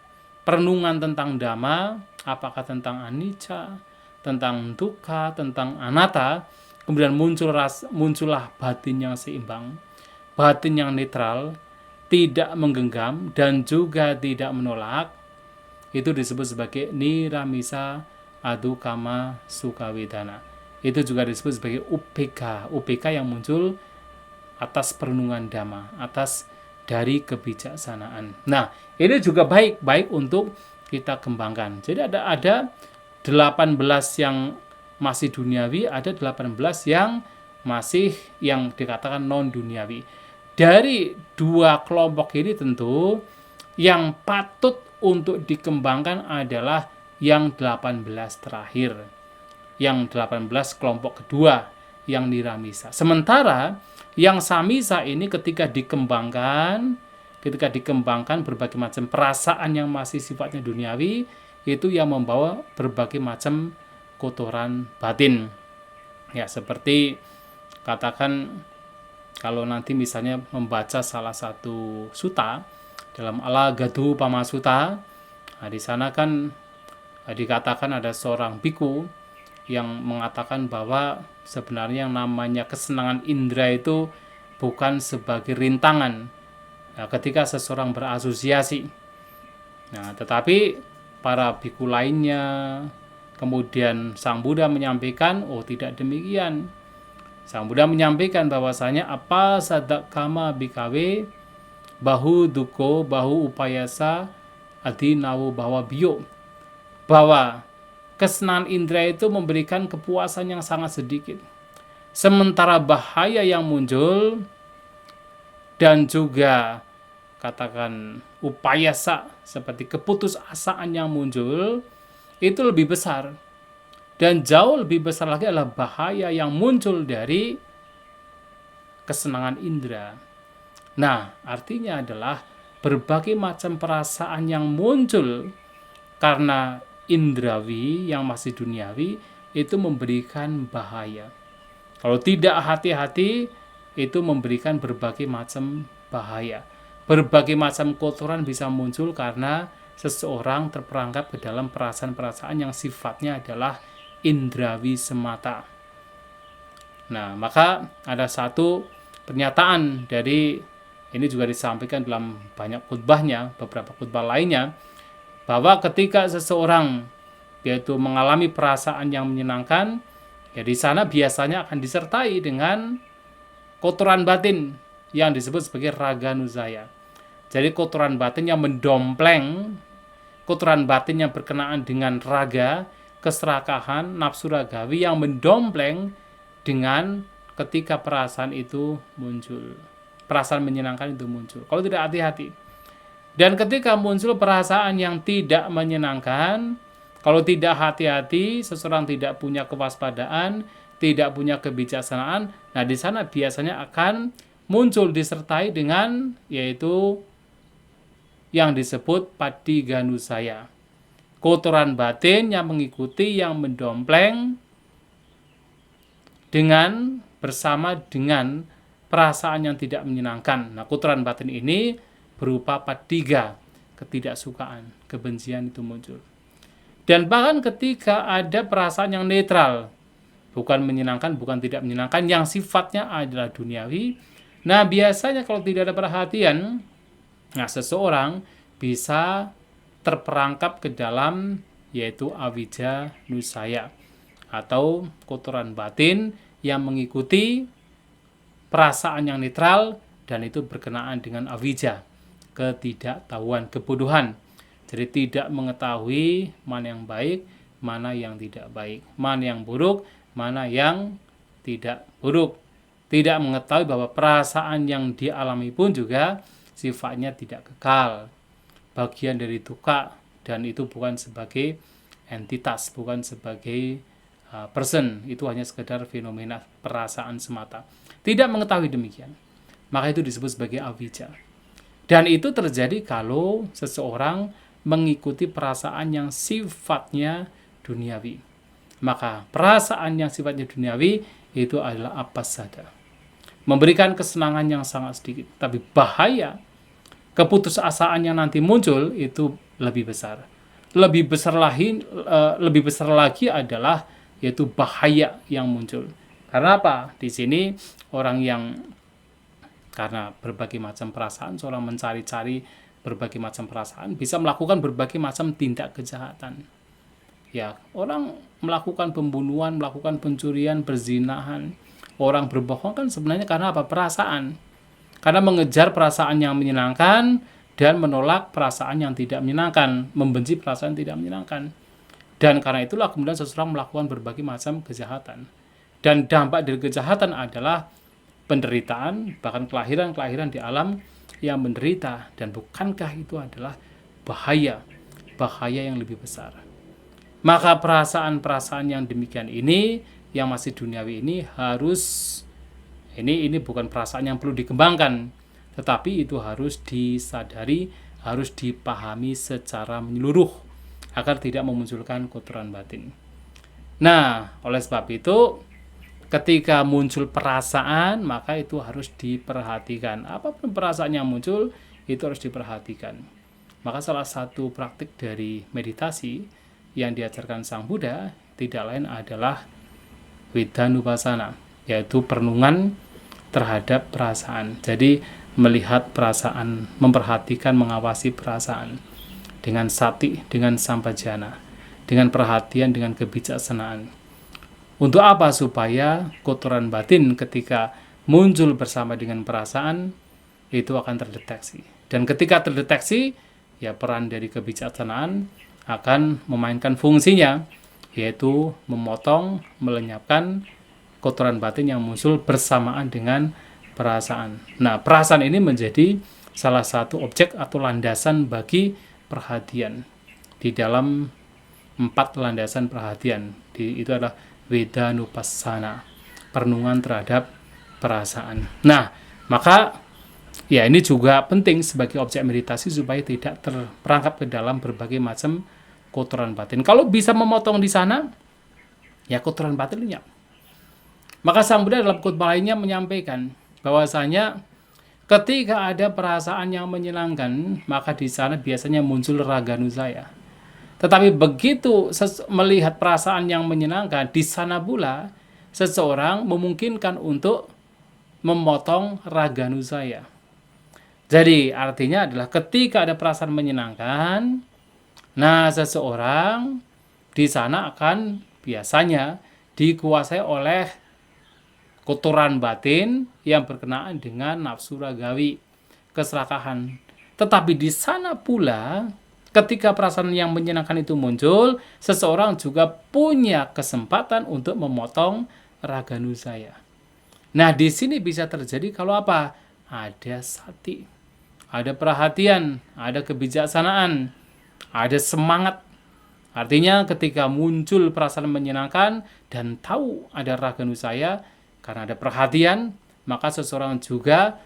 perenungan tentang Dhamma, apakah tentang anicca, tentang dukkha, tentang anatta, kemudian muncullah batin yang seimbang, batin yang netral, tidak menggenggam dan juga tidak menolak. Itu disebut sebagai niramisa adu kama sukha vedana. Itu juga disebut sebagai UPK, UPK yang muncul atas perenungan Dhamma, atas dari kebijaksanaan. Nah, ini juga baik untuk kita kembangkan. Jadi ada 18 yang masih duniawi, ada 18 yang masih yang dikatakan non duniawi. Dari dua kelompok ini tentu yang patut untuk dikembangkan adalah yang 18 terakhir. Yang 18 kelompok kedua, yang niramisa. Sementara yang samisa ini ketika dikembangkan berbagai macam perasaan yang masih sifatnya duniawi, itu yang membawa berbagai macam kotoran batin. Ya, seperti katakan kalau nanti misalnya membaca salah satu sutta dalam Alagadhupama Sutta, nah di sana kan dikatakan ada seorang biku yang mengatakan bahwa sebenarnya yang namanya kesenangan indera itu bukan sebagai rintangan ketika seseorang berasosiasi. Nah, tetapi para biku lainnya, kemudian Sang Buddha menyampaikan, oh tidak demikian. Sang Buddha menyampaikan bahwasanya apa sadakama bikawe bahu duko bahu upayasa adinawu bahwa biyo, bahwa kesenangan indera itu memberikan kepuasan yang sangat sedikit, sementara bahaya yang muncul dan juga katakan upayasa seperti keputusasaan yang muncul itu lebih besar. Dan jauh lebih besar lagi adalah bahaya yang muncul dari kesenangan indera. Nah, artinya adalah berbagai macam perasaan yang muncul karena indrawi yang masih duniawi itu memberikan bahaya. Kalau tidak hati-hati, itu memberikan berbagai macam bahaya. Berbagai macam kotoran bisa muncul karena seseorang terperangkap ke dalam perasaan-perasaan yang sifatnya adalah indrawi semata. Nah, maka ada satu pernyataan dari, ini juga disampaikan dalam banyak khutbahnya, beberapa khutbah lainnya, bahwa ketika seseorang yaitu mengalami perasaan yang menyenangkan, ya di sana biasanya akan disertai dengan kotoran batin yang disebut sebagai raganusaya. Jadi kotoran batin yang mendompleng, kotoran batin yang berkenaan dengan raga, keserakahan, nafsu ragawi yang mendompleng dengan ketika perasaan itu muncul. Perasaan menyenangkan itu muncul. Kalau tidak hati-hati. Dan ketika muncul perasaan yang tidak menyenangkan, kalau tidak hati-hati, seseorang tidak punya kewaspadaan, tidak punya kebijaksanaan, nah di sana biasanya akan muncul disertai dengan yaitu yang disebut patiganusaya. Kotoran batin yang mengikuti, yang mendompleng dengan bersama dengan perasaan yang tidak menyenangkan. Nah, kotoran batin ini berupa patiga, ketidaksukaan, kebencian itu muncul. Dan bahkan ketika ada perasaan yang netral, bukan menyenangkan, bukan tidak menyenangkan, yang sifatnya adalah duniawi. Nah, biasanya kalau tidak ada perhatian, nah seseorang bisa terperangkap ke dalam yaitu avijja nusaya atau kotoran batin yang mengikuti perasaan yang netral dan itu berkenaan dengan avijja, ketidaktahuan, kebodohan. Jadi tidak mengetahui mana yang baik, mana yang tidak baik, mana yang buruk, mana yang tidak buruk. Tidak mengetahui bahwa perasaan yang dialami pun juga sifatnya tidak kekal, bagian dari dukkha, dan itu bukan sebagai entitas, bukan sebagai person, itu hanya sekedar fenomena perasaan semata. Tidak mengetahui demikian, maka itu disebut sebagai avijja. Dan itu terjadi kalau seseorang mengikuti perasaan yang sifatnya duniawi. Maka perasaan yang sifatnya duniawi itu adalah apasada, memberikan kesenangan yang sangat sedikit, tapi bahaya keputusasaan yang nanti muncul itu lebih besar. Lebih besar lagi adalah yaitu bahaya yang muncul. Karena apa? Di sini orang yang karena berbagai macam perasaan, seorang mencari-cari berbagai macam perasaan bisa melakukan berbagai macam tindak kejahatan. Ya, orang melakukan pembunuhan, melakukan pencurian, perzinahan, orang berbohong kan sebenarnya karena apa? Perasaan. Karena mengejar perasaan yang menyenangkan dan menolak perasaan yang tidak menyenangkan, membenci perasaan yang tidak menyenangkan. Dan karena itulah kemudian seseorang melakukan berbagai macam kejahatan. Dan dampak dari kejahatan adalah penderitaan, bahkan kelahiran-kelahiran di alam yang menderita. Dan bukankah itu adalah bahaya yang lebih besar. Maka perasaan-perasaan yang demikian ini, yang masih duniawi ini harus, ini bukan perasaan yang perlu dikembangkan, tetapi itu harus disadari, harus dipahami secara menyeluruh agar tidak memunculkan kotoran batin. Nah, oleh sebab itu ketika muncul perasaan, maka itu harus diperhatikan. Apapun perasaan yang muncul, itu harus diperhatikan. Maka salah satu praktik dari meditasi yang diajarkan Sang Buddha tidak lain adalah Vedanupasana, yaitu perenungan terhadap perasaan. Jadi melihat perasaan, memperhatikan, mengawasi perasaan dengan sati, dengan sampajana, dengan perhatian, dengan kebijaksanaan. Untuk apa? Supaya kotoran batin ketika muncul bersama dengan perasaan itu akan terdeteksi. Dan ketika terdeteksi, ya peran dari kebijaksanaan akan memainkan fungsinya, yaitu memotong, melenyapkan kotoran batin yang muncul bersamaan dengan perasaan. Nah, perasaan ini menjadi salah satu objek atau landasan bagi perhatian di dalam 4 landasan perhatian. Itu adalah Vedanupasana, perenungan terhadap perasaan. Nah, maka ya ini juga penting sebagai objek meditasi supaya tidak terperangkap ke dalam berbagai macam kotoran batin. Kalau bisa memotong di sana, ya kotoran batin lenyap. Maka Sang Buddha dalam khotbah lainnya menyampaikan bahwasanya ketika ada perasaan yang menyenangkan, maka di sana biasanya muncul raganusaya. Tetapi begitu melihat perasaan yang menyenangkan, di sana pula seseorang memungkinkan untuk memotong raganusaya. Jadi artinya adalah ketika ada perasaan menyenangkan, nah seseorang di sana akan biasanya dikuasai oleh kotoran batin yang berkenaan dengan nafsu ragawi, keserakahan. Tetapi di sana pula, ketika perasaan yang menyenangkan itu muncul, seseorang juga punya kesempatan untuk memotong raganusaya. Nah, di sini bisa terjadi kalau apa? Ada sati, ada perhatian, ada kebijaksanaan, ada semangat. Artinya ketika muncul perasaan menyenangkan dan tahu ada raganusaya, karena ada perhatian, maka seseorang juga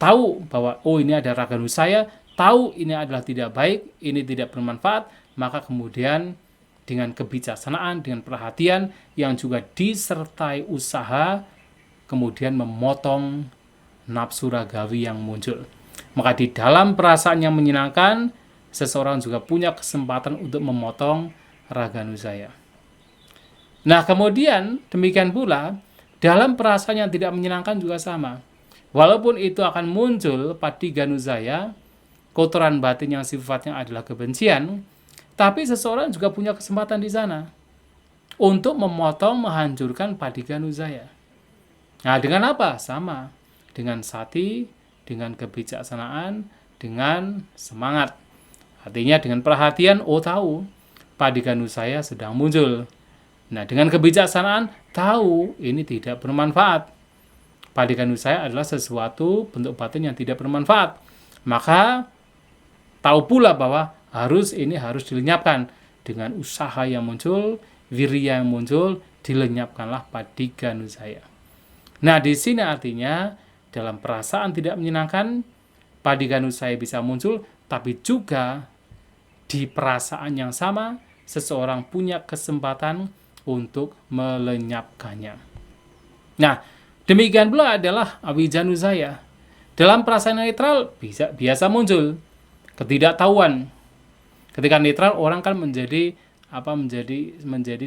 tahu bahwa oh ini ada raganusaya, tahu ini adalah tidak baik, ini tidak bermanfaat, maka kemudian dengan kebijaksanaan, dengan perhatian yang juga disertai usaha, kemudian memotong nafsu ragawi yang muncul. Maka di dalam perasaan yang menyenangkan, seseorang juga punya kesempatan untuk memotong raganusaya. Nah, kemudian demikian pula dalam perasaan yang tidak menyenangkan juga sama. Walaupun itu akan muncul patiganusaya, kotoran batin yang sifatnya adalah kebencian, tapi seseorang juga punya kesempatan di sana untuk memotong, menghancurkan patiganusaya. Nah, dengan apa? Sama. Dengan sati, dengan kebijaksanaan, dengan semangat. Artinya dengan perhatian, oh tahu, patiganusaya sedang muncul. Nah, dengan kebijaksanaan, tahu ini tidak bermanfaat. Patiganusaya adalah sesuatu bentuk batin yang tidak bermanfaat. Maka, tahu pula bahwa ini harus dilenyapkan. Dengan usaha yang muncul, wirya yang muncul, dilenyapkanlah patiganusaya. Nah, di sini artinya dalam perasaan tidak menyenangkan, patiganusaya bisa muncul, tapi juga di perasaan yang sama, seseorang punya kesempatan untuk melenyapkannya. Nah, demikian pula adalah avijanusaya. Dalam perasaan netral biasa muncul ketidaktahuan. Ketika netral, orang kan menjadi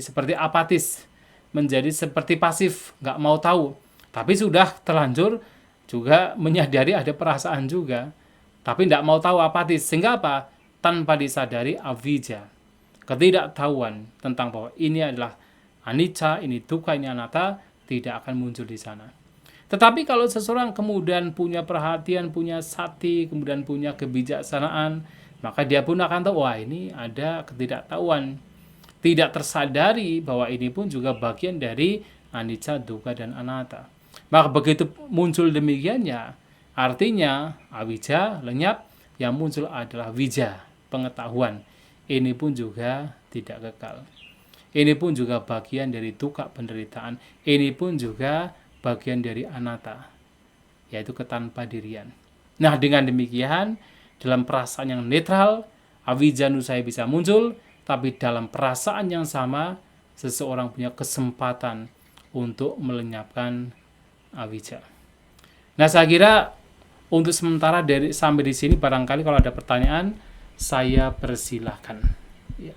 seperti apatis, menjadi seperti pasif, nggak mau tahu. Tapi sudah terlanjur juga menyadari ada perasaan juga, tapi tidak mau tahu, apatis. Sehingga apa? Tanpa disadari avijja, ketidaktahuan tentang bahwa ini adalah anicca, ini dukkha, ini anatta, tidak akan muncul di sana. Tetapi kalau seseorang kemudian punya perhatian, punya sati, kemudian punya kebijaksanaan, maka dia pun akan tahu, wah ini ada ketidaktahuan. Tidak tersadari bahwa ini pun juga bagian dari anicca, dukkha, dan anatta. Maka begitu muncul demikiannya, artinya avijja lenyap, yang muncul adalah vijja, pengetahuan. Ini pun juga tidak kekal. Ini pun juga bagian dari dukkha, penderitaan. Ini pun juga bagian dari anatta, yaitu ketanpadirian. Nah, dengan demikian, dalam perasaan yang netral, avijanusaya bisa muncul, tapi dalam perasaan yang sama, seseorang punya kesempatan untuk melenyapkan avijja. Nah, saya kira untuk sementara sampai di sini, barangkali kalau ada pertanyaan, saya persilahkan. Ya.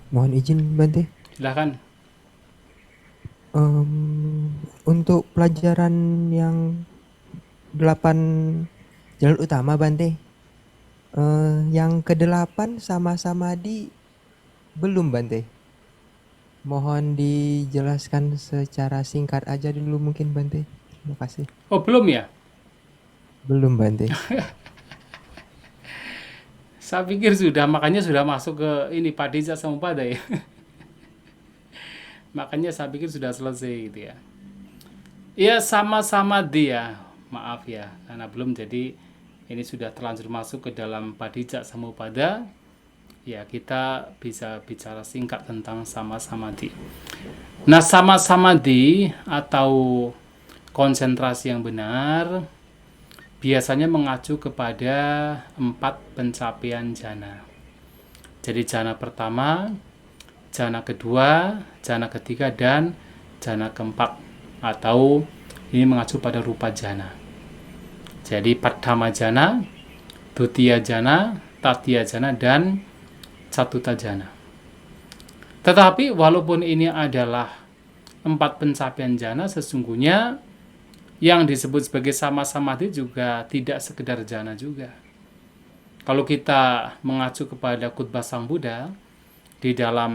Mohon izin Bante. Silakan. Untuk pelajaran yang 8 jalur utama Bante, yang ke-8 sama samadhi belum Bante. Mohon dijelaskan secara singkat aja dulu mungkin Bante. Terima kasih. Oh, belum ya? Belum Bante. Saya pikir sudah, makanya sudah masuk ke ini Padijja Samuppada ya. Makanya saya pikir sudah selesai gitu ya. Ya, sama-sama dia. Maaf ya, karena belum, jadi ini sudah terlanjur masuk ke dalam Padijja Samuppada. Ya, kita bisa bicara singkat tentang sama-samadhi. Nah, sama-samadhi atau konsentrasi yang benar biasanya mengacu kepada 4 pencapaian jhana. Jadi jhana pertama, jhana kedua, jhana ketiga, dan jhana keempat, atau ini mengacu pada rupa jhana. Jadi Padhama jhana, Dutiya jhana, Tatiya jhana, dan Catuta jhana. Tetapi walaupun ini adalah 4 pencapaian jhana sesungguhnya yang disebut sebagai sama-samadhi juga tidak sekedar jhana juga. Kalau kita mengacu kepada khutbah Sang Buddha di dalam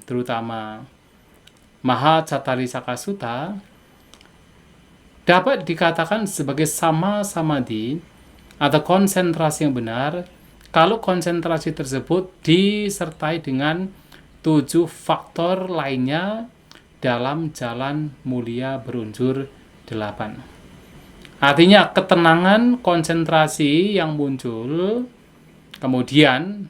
terutama Mahacattarisaka Sutta dapat dikatakan sebagai sama-samadhi atau konsentrasi yang benar kalau konsentrasi tersebut disertai dengan 7 faktor lainnya dalam jalan mulia berunsur 8. Artinya ketenangan konsentrasi yang muncul kemudian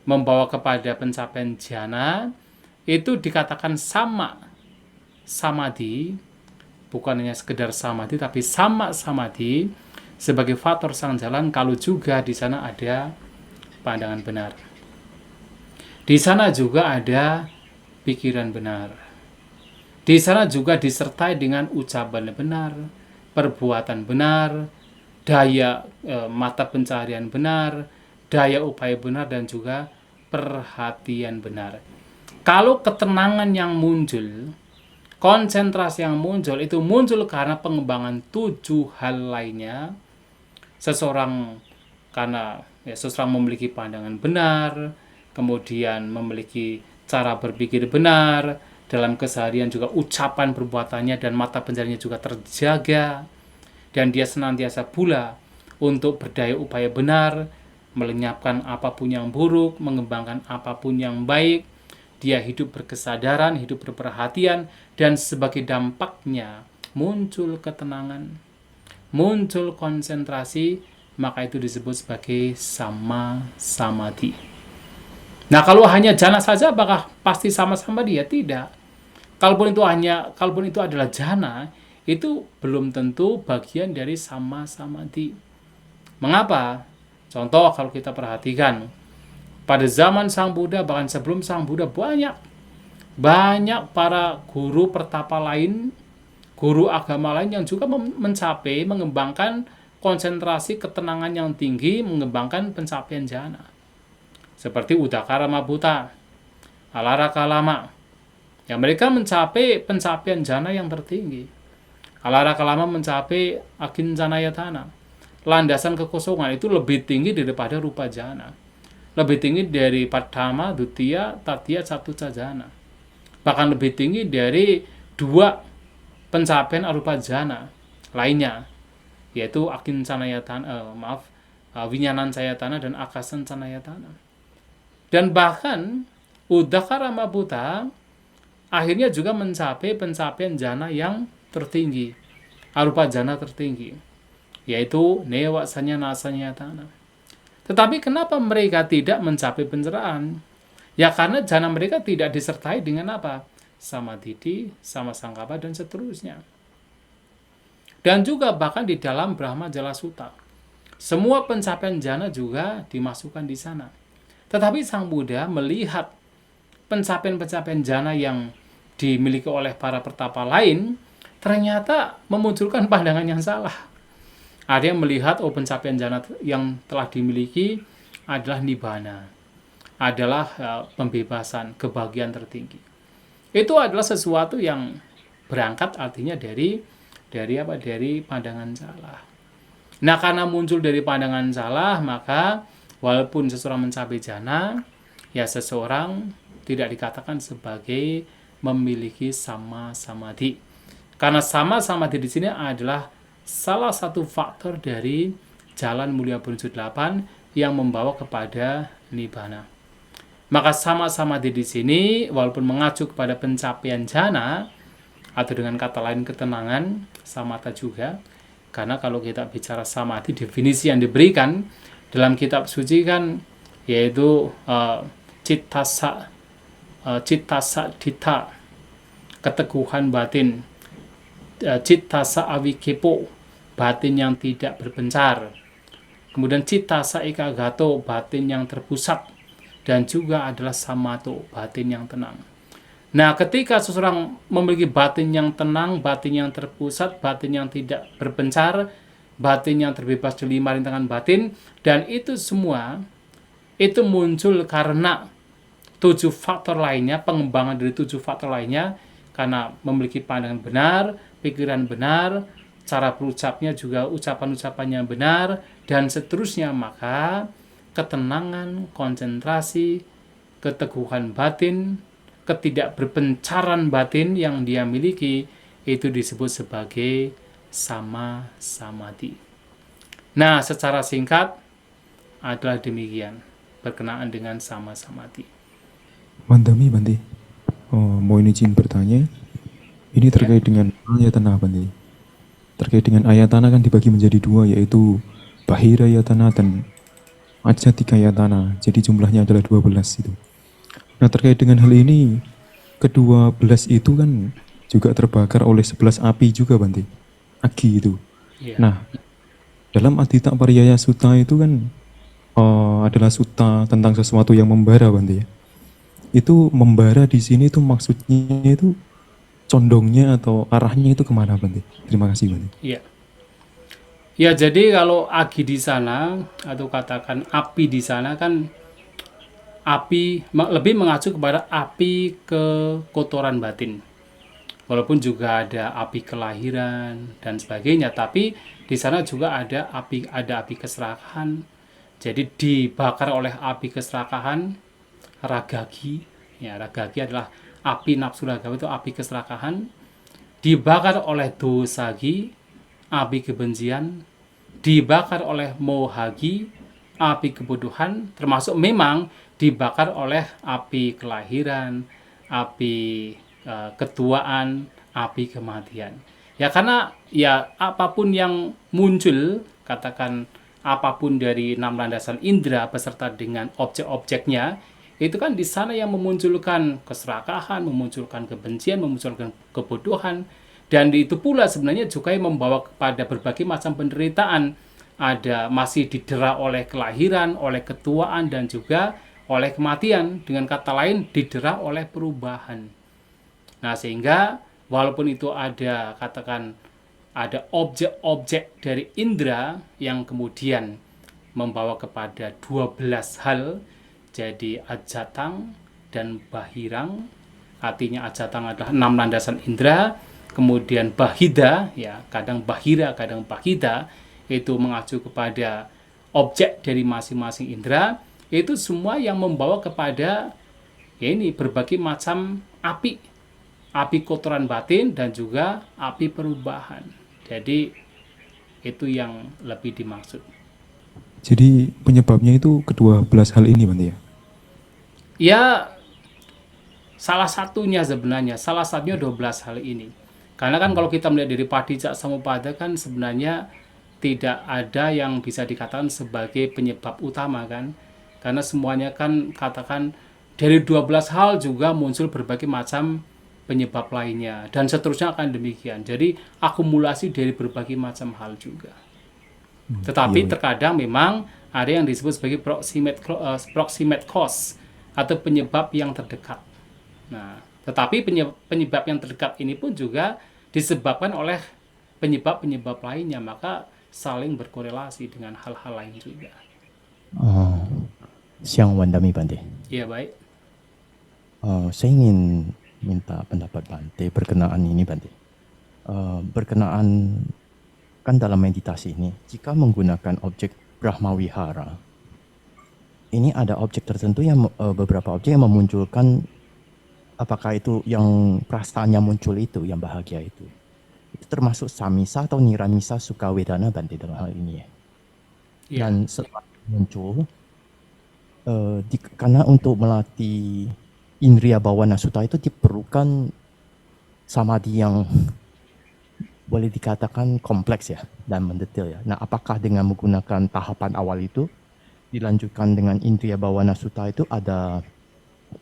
membawa kepada pencapaian jhana itu dikatakan sama samadhi, bukan hanya sekedar samadhi tapi sama samadhi sebagai faktor sang jalan kalau juga di sana ada pandangan benar. Di sana juga ada pikiran benar. Di sana juga disertai dengan ucapan benar, perbuatan benar, daya mata pencaharian benar, daya upaya benar, dan juga perhatian benar. Kalau ketenangan yang muncul, konsentrasi yang muncul, itu muncul karena pengembangan 7 hal lainnya. Seseorang memiliki pandangan benar, kemudian memiliki cara berpikir benar, dalam keseharian juga ucapan perbuatannya dan mata pencahariannya juga terjaga, dan dia senantiasa pula untuk berdaya upaya benar, melenyapkan apapun yang buruk, mengembangkan apapun yang baik. Dia hidup berkesadaran, hidup berperhatian, dan sebagai dampaknya muncul ketenangan, muncul konsentrasi, maka itu disebut sebagai sama samadhi. Nah, kalau hanya jhana saja apakah pasti sama samadhi? Ya tidak. Kalaupun itu adalah jhana, itu belum tentu bagian dari sama samadhi. Mengapa? Contoh kalau kita perhatikan pada zaman Sang Buddha, bahkan sebelum Sang Buddha, banyak para guru pertapa lain, guru agama lain yang juga mengembangkan konsentrasi ketenangan yang tinggi, mengembangkan pencapaian jhana. Seperti Uddakarama Buddha, Alara Kalama, yang mereka mencapai pencapaian jhana yang tertinggi. Alara Kalama mencapai Akincanayatana, landasan kekosongan, itu lebih tinggi daripada rupa jhana, lebih tinggi dari Padama, Dutiya, Tatiya, Catuca jhana, bahkan lebih tinggi dari 2 pencapaian arupa jhana lainnya, yaitu Vinyananchayatana dan Akasancanayatana. Dan bahkan Uddakarama Buddha akhirnya juga mencapai pencapaian jhana yang tertinggi, arupa jhana tertinggi, yaitu Newasanya-nasanyatana. Tetapi kenapa mereka tidak mencapai pencerahan? Ya karena jhana mereka tidak disertai dengan apa? Samadhi, sama sangkapa, dan seterusnya. Dan juga bahkan di dalam Brahma Jala Sutta, semua pencapaian jhana juga dimasukkan di sana. Tetapi Sang Buddha melihat pencapaian-pencapaian jhana yang dimiliki oleh para pertapa lain ternyata memunculkan pandangan yang salah. Ada yang melihat pencapaian jhana yang telah dimiliki adalah nibbana, adalah pembebasan, kebahagiaan tertinggi. Itu adalah sesuatu yang berangkat artinya dari pandangan salah. Nah, karena muncul dari pandangan salah, maka walaupun seseorang mencapai jhana, ya seseorang tidak dikatakan sebagai memiliki sama samadhi. Karena sama samadhi di sini adalah salah satu faktor dari jalan mulia berunsur 8 yang membawa kepada nibbana. Maka sama samadhi di sini walaupun mengacu kepada pencapaian jhana atau dengan kata lain ketenangan, samatha juga. Karena kalau kita bicara samadhi, definisi yang diberikan dalam kitab suci kan yaitu cittasa ditta, keteguhan batin, cittasa awikepo, batin yang tidak berpencar, kemudian cittasa ekagato, batin yang terpusat, dan juga adalah samato, batin yang tenang. Nah, ketika seseorang memiliki batin yang tenang, batin yang terpusat, batin yang tidak berpencar, batin yang terbebas dari 5 rintangan batin, dan itu semua itu muncul karena 7 faktor lainnya, pengembangan dari 7 faktor lainnya, karena memiliki pandangan benar, pikiran benar, cara berucapnya juga ucapan-ucapannya benar, dan seterusnya, maka ketenangan, konsentrasi, keteguhan batin, ketidakberpencaran batin yang dia miliki itu disebut sebagai sama samadhi. Nah, secara singkat adalah demikian berkenaan dengan sama samadhi. Mandami Bante. Mau izin bertanya. Ini terkait dengan ayatana Bante. Terkait dengan ayatana kan dibagi menjadi dua, yaitu bahira ayatana dan ajatika ayatana. Jadi jumlahnya adalah 12 itu. Nah, terkait dengan hal ini, ke-12 itu kan juga terbakar oleh 11 api juga Bante. Agi itu. Ya. Nah, dalam Adita Pariyaya Sutta itu kan adalah sutta tentang sesuatu yang membara Bante ya. Itu membara di sini itu maksudnya itu condongnya atau arahnya itu kemana Bante? Terima kasih Bante. Iya. Ya, jadi kalau agi di sana atau katakan api di sana kan api lebih mengacu kepada api kekotoran batin. Walaupun juga ada api kelahiran dan sebagainya, tapi di sana juga ada api keserakahan. Jadi dibakar oleh api keserakahan, ragagi. Ya, ragagi adalah api nafsu ragawi, itu api keserakahan. Dibakar oleh dosagi, api kebencian. Dibakar oleh mohagi, api kebodohan. Termasuk memang dibakar oleh api kelahiran, api ketuaan, api kematian. Ya, karena ya apapun yang muncul, katakan apapun dari 6 landasan indera beserta dengan objek-objeknya, itu kan di sana yang memunculkan keserakahan, memunculkan kebencian, memunculkan kebodohan, dan itu pula sebenarnya juga yang membawa kepada berbagai macam penderitaan. Ada masih didera oleh kelahiran, oleh ketuaan, dan juga oleh kematian. Dengan kata lain, didera oleh perubahan. Nah, sehingga walaupun itu ada, katakan ada objek-objek dari indera yang kemudian membawa kepada 12 hal, jadi ajatang dan bahirang. Artinya ajatang adalah 6 landasan indera, kemudian bahida, ya kadang bahira, kadang bahida, itu mengacu kepada objek dari masing-masing indera. Itu semua yang membawa kepada ya ini berbagai macam api kotoran batin dan juga api perubahan. Jadi itu yang lebih dimaksud. Jadi penyebabnya itu ke-12 hal ini Bante ya? Ya, salah satunya sebenarnya, salah satunya 12 hal ini. Karena kan kalau kita melihat dari Padijak Samuppada kan sebenarnya tidak ada yang bisa dikatakan sebagai penyebab utama kan. Karena semuanya kan katakan dari 12 hal juga muncul berbagai macam penyebab lainnya, dan seterusnya akan demikian. Jadi akumulasi dari berbagai macam hal juga. Tetapi terkadang memang ada yang disebut sebagai proximate cause atau penyebab yang terdekat. Nah, tetapi penyebab yang terdekat ini pun juga disebabkan oleh penyebab-penyebab lainnya, maka saling berkorelasi dengan hal-hal lain juga. Siang Wandami Bante. Iya, baik. Saya ingin minta pendapat Bante berkenaan ini Bante. Berkenaan kan dalam meditasi ini, jika menggunakan objek Brahmawihara, ini ada objek tertentu yang beberapa objek yang memunculkan, apakah itu yang perasaannya muncul itu, yang bahagia itu termasuk samisa atau niramisa suka wedana Bante dalam hal ini ya. Dan setelah muncul, karena untuk melatih indriya bawana sutta itu diperlukan samadhi yang boleh dikatakan kompleks ya dan mendetail ya. Nah, apakah dengan menggunakan tahapan awal itu dilanjutkan dengan indriya bawana sutta itu ada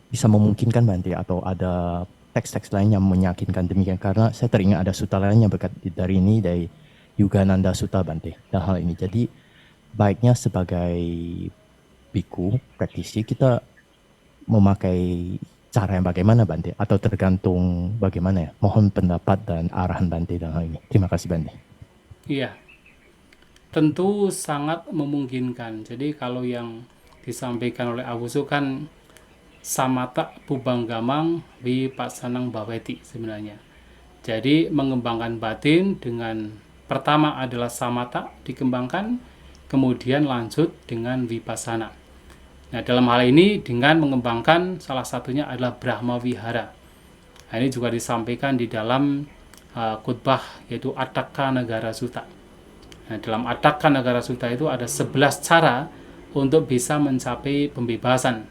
bisa memungkinkan Bante, atau ada teks-teks lain yang meyakinkan demikian? Karena saya teringat ada sutta lain yang berkat dari ini, dari Yugananda Sutta Bante dan hal ini. Jadi baiknya sebagai biku praktisi kita memakai cara yang bagaimana Bante, atau tergantung bagaimana ya? Mohon pendapat dan arahan Bante dalam hal ini. Terima kasih Bante. Iya, tentu sangat memungkinkan. Jadi kalau yang disampaikan oleh Awusu kan samata pubanggamang wipassanang baweti sebenarnya. Jadi mengembangkan batin dengan pertama adalah samata dikembangkan, kemudian lanjut dengan vipassana. Nah, dalam hal ini dengan mengembangkan salah satunya adalah Brahma Vihara. Nah, ini juga disampaikan di dalam khutbah yaitu Attaka Nagara Sutta. Nah, dalam Attaka Nagara Sutta itu ada 11 cara untuk bisa mencapai pembebasan.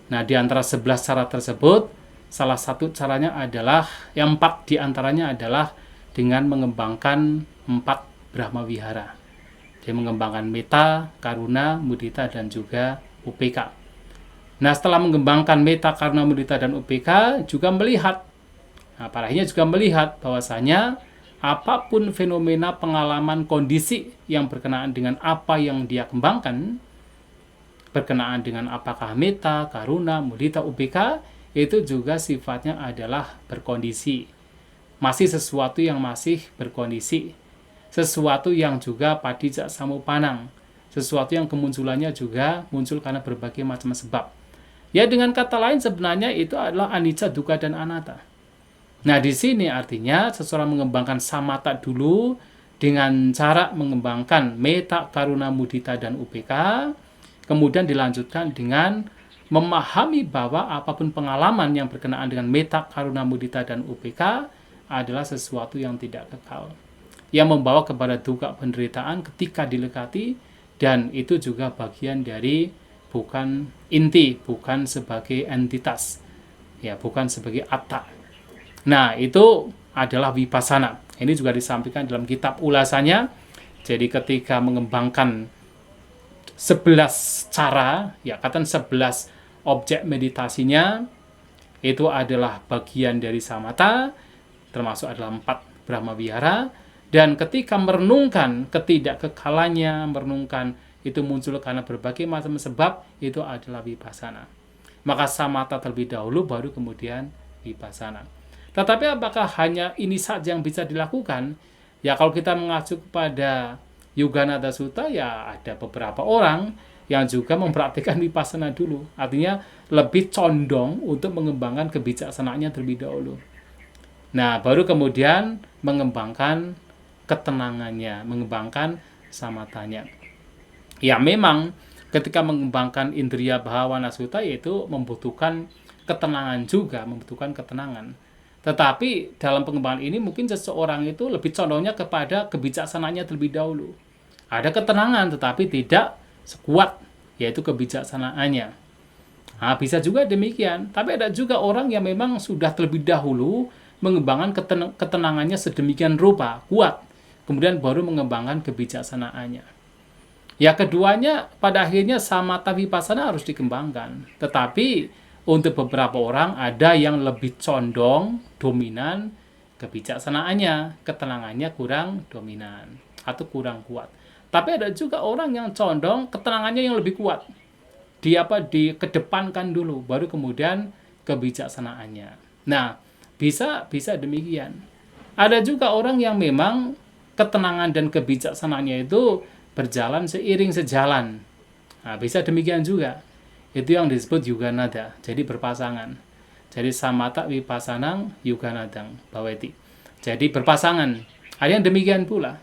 Nah, di antara 11 cara tersebut, salah satu caranya adalah, yang 4 di antaranya adalah dengan mengembangkan 4 Brahma Vihara. Dia mengembangkan metta, karuna, mudita, dan juga UPK. Nah, setelah mengembangkan metta, karuna, mudita, dan UPK, juga melihat, para akhirnya juga melihat bahwasanya apapun fenomena pengalaman kondisi yang berkenaan dengan apa yang dia kembangkan, berkenaan dengan apakah metta, karuna, mudita, UPK, itu juga sifatnya adalah berkondisi. Masih sesuatu yang masih berkondisi. Sesuatu yang juga padijak samupanang. Sesuatu yang kemunculannya juga muncul karena berbagai macam sebab. Ya, dengan kata lain sebenarnya itu adalah anicca, dukkha, dan anatta. Nah, di sini artinya seseorang mengembangkan samata dulu dengan cara mengembangkan metta, karuna, mudita, dan UPK, kemudian dilanjutkan dengan memahami bahwa apapun pengalaman yang berkenaan dengan metta, karuna, mudita, dan UPK adalah sesuatu yang tidak kekal, yang membawa kepada duka penderitaan ketika dilekati, dan itu juga bagian dari bukan inti, bukan sebagai entitas, ya, bukan sebagai atta. Nah, itu adalah vipassana. Ini juga disampaikan dalam kitab ulasannya. Jadi ketika mengembangkan 11 cara, ya, katakan 11 objek meditasinya, itu adalah bagian dari samatha, termasuk adalah 4 Brahma Vihara, dan ketika merenungkan ketidakkekalannya, merenungkan itu muncul karena berbagai macam sebab, itu adalah vipassana. Maka samatha terlebih dahulu, baru kemudian vipassana. Tetapi apakah hanya ini saja yang bisa dilakukan? Ya, kalau kita mengacu kepada Yogananda Sutta, ya ada beberapa orang yang juga mempraktikkan vipassana dulu. Artinya lebih condong untuk mengembangkan kebijaksanaannya terlebih dahulu. Nah, baru kemudian mengembangkan ketenangannya, mengembangkan samatanya. Ya, memang ketika mengembangkan Indriya Bhawana Sutta itu membutuhkan ketenangan juga, membutuhkan ketenangan. Tetapi dalam pengembangan ini mungkin seseorang itu lebih condongnya kepada kebijaksanaannya terlebih dahulu. Ada ketenangan tetapi tidak sekuat, yaitu kebijaksanaannya. Nah, bisa juga demikian. Tapi ada juga orang yang memang sudah terlebih dahulu mengembangkan ketenangannya sedemikian rupa, kuat. Kemudian baru mengembangkan kebijaksanaannya. Ya, keduanya pada akhirnya samatha vipassana harus dikembangkan. Tetapi untuk beberapa orang ada yang lebih condong, dominan kebijaksanaannya, ketenangannya kurang dominan atau kurang kuat. Tapi ada juga orang yang condong ketenangannya yang lebih kuat. Dikedepankan dulu, baru kemudian kebijaksanaannya. Nah, bisa demikian. Ada juga orang yang memang ketenangan dan kebijaksanaannya itu berjalan seiring sejalan. Nah, bisa demikian juga. Itu yang disebut Yoganada, jadi berpasangan. Jadi samatha vipassanang yoganadang bhavati. Jadi berpasangan. Ada yang demikian pula.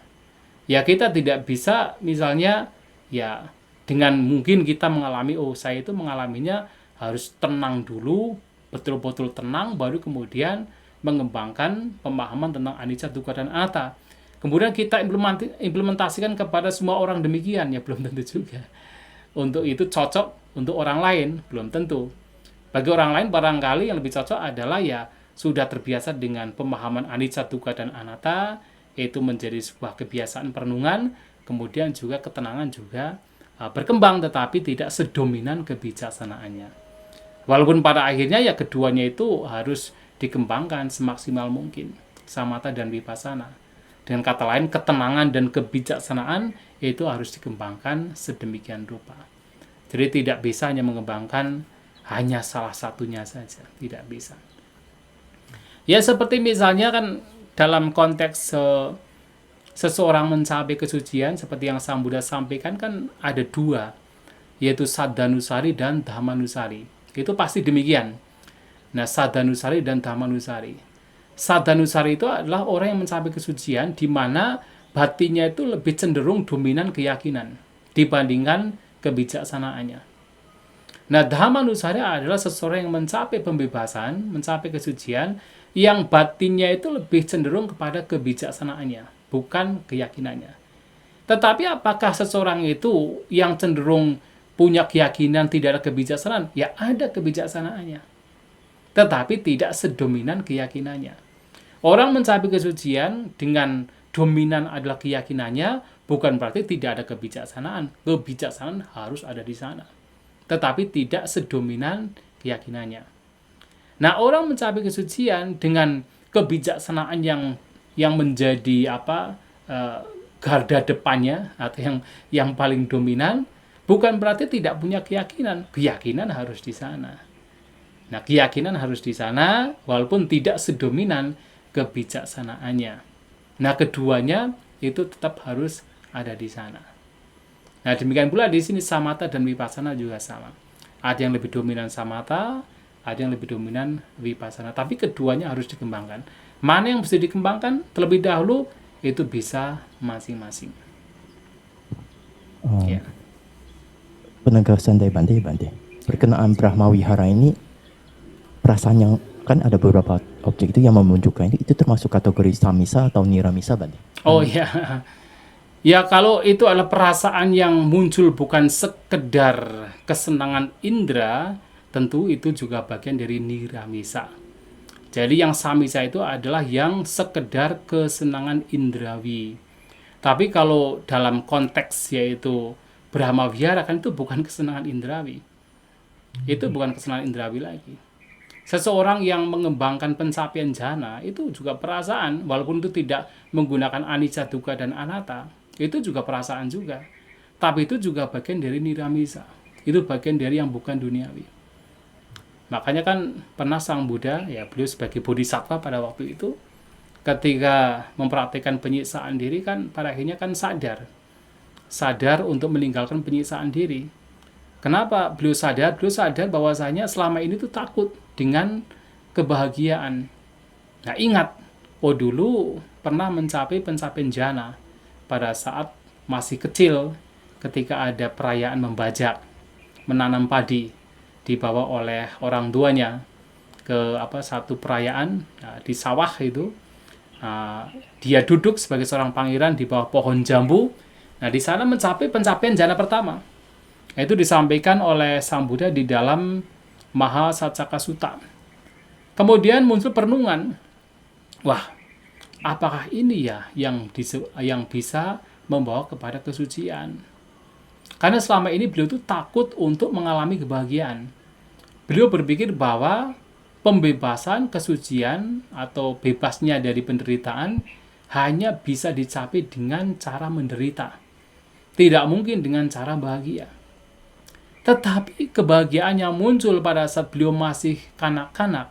Ya, kita tidak bisa misalnya ya dengan mungkin kita mengalami, saya itu mengalaminya harus tenang dulu, betul-betul tenang, baru kemudian mengembangkan pemahaman tentang anicca, dukkha, dan anatta. Kemudian kita implementasikan kepada semua orang demikian, ya belum tentu juga. Untuk itu cocok untuk orang lain, belum tentu. Bagi orang lain barangkali yang lebih cocok adalah ya sudah terbiasa dengan pemahaman anicca, dukkha, dan anatta, itu menjadi sebuah kebiasaan perenungan, kemudian juga ketenangan juga berkembang, tetapi tidak sedominan kebijaksanaannya. Walaupun pada akhirnya ya keduanya itu harus dikembangkan semaksimal mungkin, samatha dan vipassana. Dengan kata lain, ketenangan dan kebijaksanaan itu harus dikembangkan sedemikian rupa. Jadi tidak bisa hanya mengembangkan hanya salah satunya saja, tidak bisa. Ya, seperti misalnya kan dalam konteks seseorang mencapai kesucian, seperti yang Sang Buddha sampaikan kan ada dua, yaitu Saddhanusari dan Dhammanusari. Itu pasti demikian. Nah, Sadanusari dan Dhammanusari. Sadanusari itu adalah orang yang mencapai kesucian di mana batinnya itu lebih cenderung dominan keyakinan dibandingkan kebijaksanaannya. Nah, Dhammanusari adalah seseorang yang mencapai pembebasan, mencapai kesucian, yang batinnya itu lebih cenderung kepada kebijaksanaannya, bukan keyakinannya. Tetapi apakah seseorang itu yang cenderung punya keyakinan tidak ada kebijaksanaan? Ya, ada kebijaksanaannya, tetapi tidak sedominan keyakinannya. Orang mencapai kesucian dengan dominan adalah keyakinannya, bukan berarti tidak ada kebijaksanaan. Kebijaksanaan harus ada di sana, tetapi tidak sedominan keyakinannya. Nah, orang mencapai kesucian dengan kebijaksanaan yang menjadi garda depannya atau yang paling dominan, bukan berarti tidak punya keyakinan. Keyakinan harus di sana. Nah, keyakinan harus di sana walaupun tidak sedominan kebijaksanaannya. Nah, keduanya itu tetap harus ada di sana. Nah, demikian pula di sini samatha dan vipassana juga sama. Ada yang lebih dominan samatha, ada yang lebih dominan vipassana. Tapi keduanya harus dikembangkan. Mana yang bisa dikembangkan terlebih dahulu, itu bisa masing-masing. Ya. Penegasan dari Bante. Berkenaan Brahma Wihara ini, perasaan yang kan ada beberapa objek itu yang menunjukkan itu termasuk kategori samisa atau niramisa, Bante? Oh ya. Ya, kalau itu adalah perasaan yang muncul bukan sekedar kesenangan indera, tentu itu juga bagian dari niramisa. Jadi yang samisa itu adalah yang sekedar kesenangan indrawi. Tapi kalau dalam konteks yaitu Brahma Vihara kan itu bukan kesenangan indrawi. Itu bukan kesenangan indrawi lagi. Seseorang yang mengembangkan pencapaian jhana itu juga perasaan, walaupun itu tidak menggunakan anicca, dukkha, dan anatta. Itu juga perasaan juga. Tapi itu juga bagian dari niramisa. Itu bagian dari yang bukan duniawi. Makanya kan pernah Sang Buddha, ya beliau sebagai bodhisattva pada waktu itu, ketika mempraktikkan penyiksaan diri kan pada akhirnya kan sadar untuk meninggalkan penyiksaan diri. Kenapa beliau sadar? Beliau sadar bahwasanya selama ini tuh takut dengan kebahagiaan. Nah, ingat, dulu pernah mencapai pencapaian jhana pada saat masih kecil, ketika ada perayaan membajak, menanam padi, dibawa oleh orang tuanya ke satu perayaan di sawah itu. Dia duduk sebagai seorang pangeran di bawah pohon jambu. Nah, di sana mencapai pencapaian jhana pertama. Itu disampaikan oleh Sang Buddha di dalam Mahasaccaka Sutta. Kemudian muncul perenungan. Wah, apakah ini ya yang bisa membawa kepada kesucian? Karena selama ini beliau itu takut untuk mengalami kebahagiaan. Beliau berpikir bahwa pembebasan, kesucian, atau bebasnya dari penderitaan hanya bisa dicapai dengan cara menderita. Tidak mungkin dengan cara bahagia. Tetapi kebahagiaan yang muncul pada saat beliau masih kanak-kanak,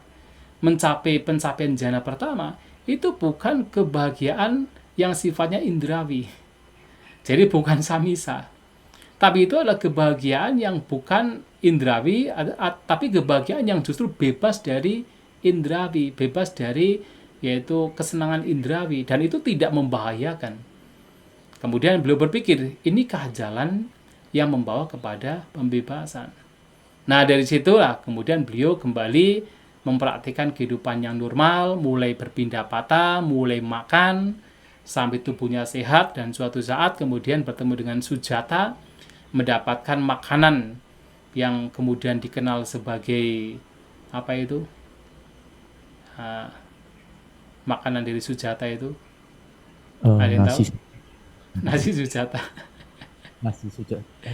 mencapai pencapaian jhana pertama, itu bukan kebahagiaan yang sifatnya indrawi. Jadi bukan samisa. Tapi itu adalah kebahagiaan yang bukan indrawi, tapi kebahagiaan yang justru bebas dari indrawi, bebas dari yaitu kesenangan indrawi, dan itu tidak membahayakan. Kemudian beliau berpikir, inikah jalan yang membawa kepada pembebasan? Nah, dari situlah kemudian beliau kembali mempraktikkan kehidupan yang normal, mulai berpindah patah, mulai makan, sampai tubuhnya sehat, dan suatu saat kemudian bertemu dengan Sujata, mendapatkan makanan yang kemudian dikenal sebagai makanan dari Sujata itu. Ada yang tahu? Nasi Sujata. Nasi Sujata.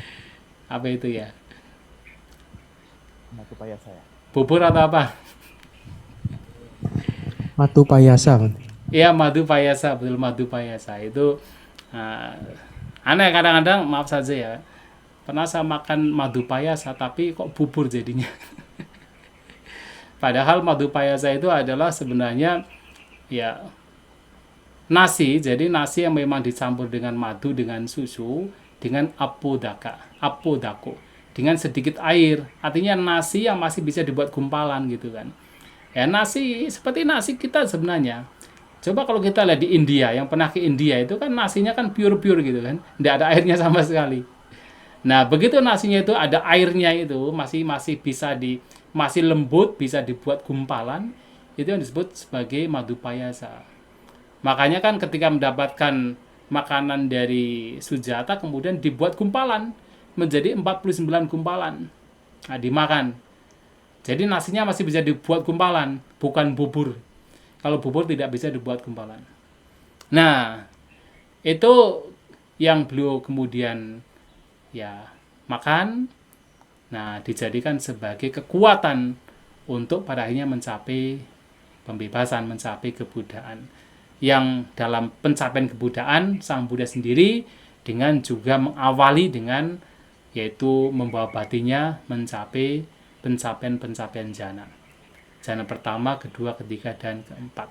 Apa itu ya? Matu payasa ya. Bubur atau apa? Matu payasa, Bante. Iya, madu payasa, betul, madu payasa itu aneh kadang-kadang, maaf saja ya. Pernah saya makan madu payasa, tapi kok bubur jadinya. Padahal madu payasa itu adalah sebenarnya ya nasi, jadi nasi yang memang dicampur dengan madu, dengan susu, dengan apodako. dengan sedikit air. Artinya nasi yang masih bisa dibuat gumpalan gitu kan. Ya nasi seperti nasi kita sebenarnya. Coba kalau kita lihat di India, yang pernah ke India itu kan nasinya kan pure-pure gitu kan. Tidak ada airnya sama sekali. Nah, begitu nasinya itu ada airnya itu masih bisa masih lembut, bisa dibuat gumpalan, itu yang disebut sebagai madu payasa. Makanya kan ketika mendapatkan makanan dari Sujata kemudian dibuat gumpalan menjadi 49 gumpalan. Nah, dimakan. Jadi nasinya masih bisa dibuat gumpalan, bukan bubur. Kalau bubur tidak bisa dibuat gumpalan. Nah, itu yang beliau kemudian ya makan. Nah, dijadikan sebagai kekuatan untuk pada akhirnya mencapai pembebasan, mencapai kebudayaan. Yang dalam pencapaian kebudayaan Sang Buddha sendiri dengan juga mengawali dengan yaitu membawa batinya mencapai pencapaian jana. Jana pertama, kedua, ketiga, dan keempat.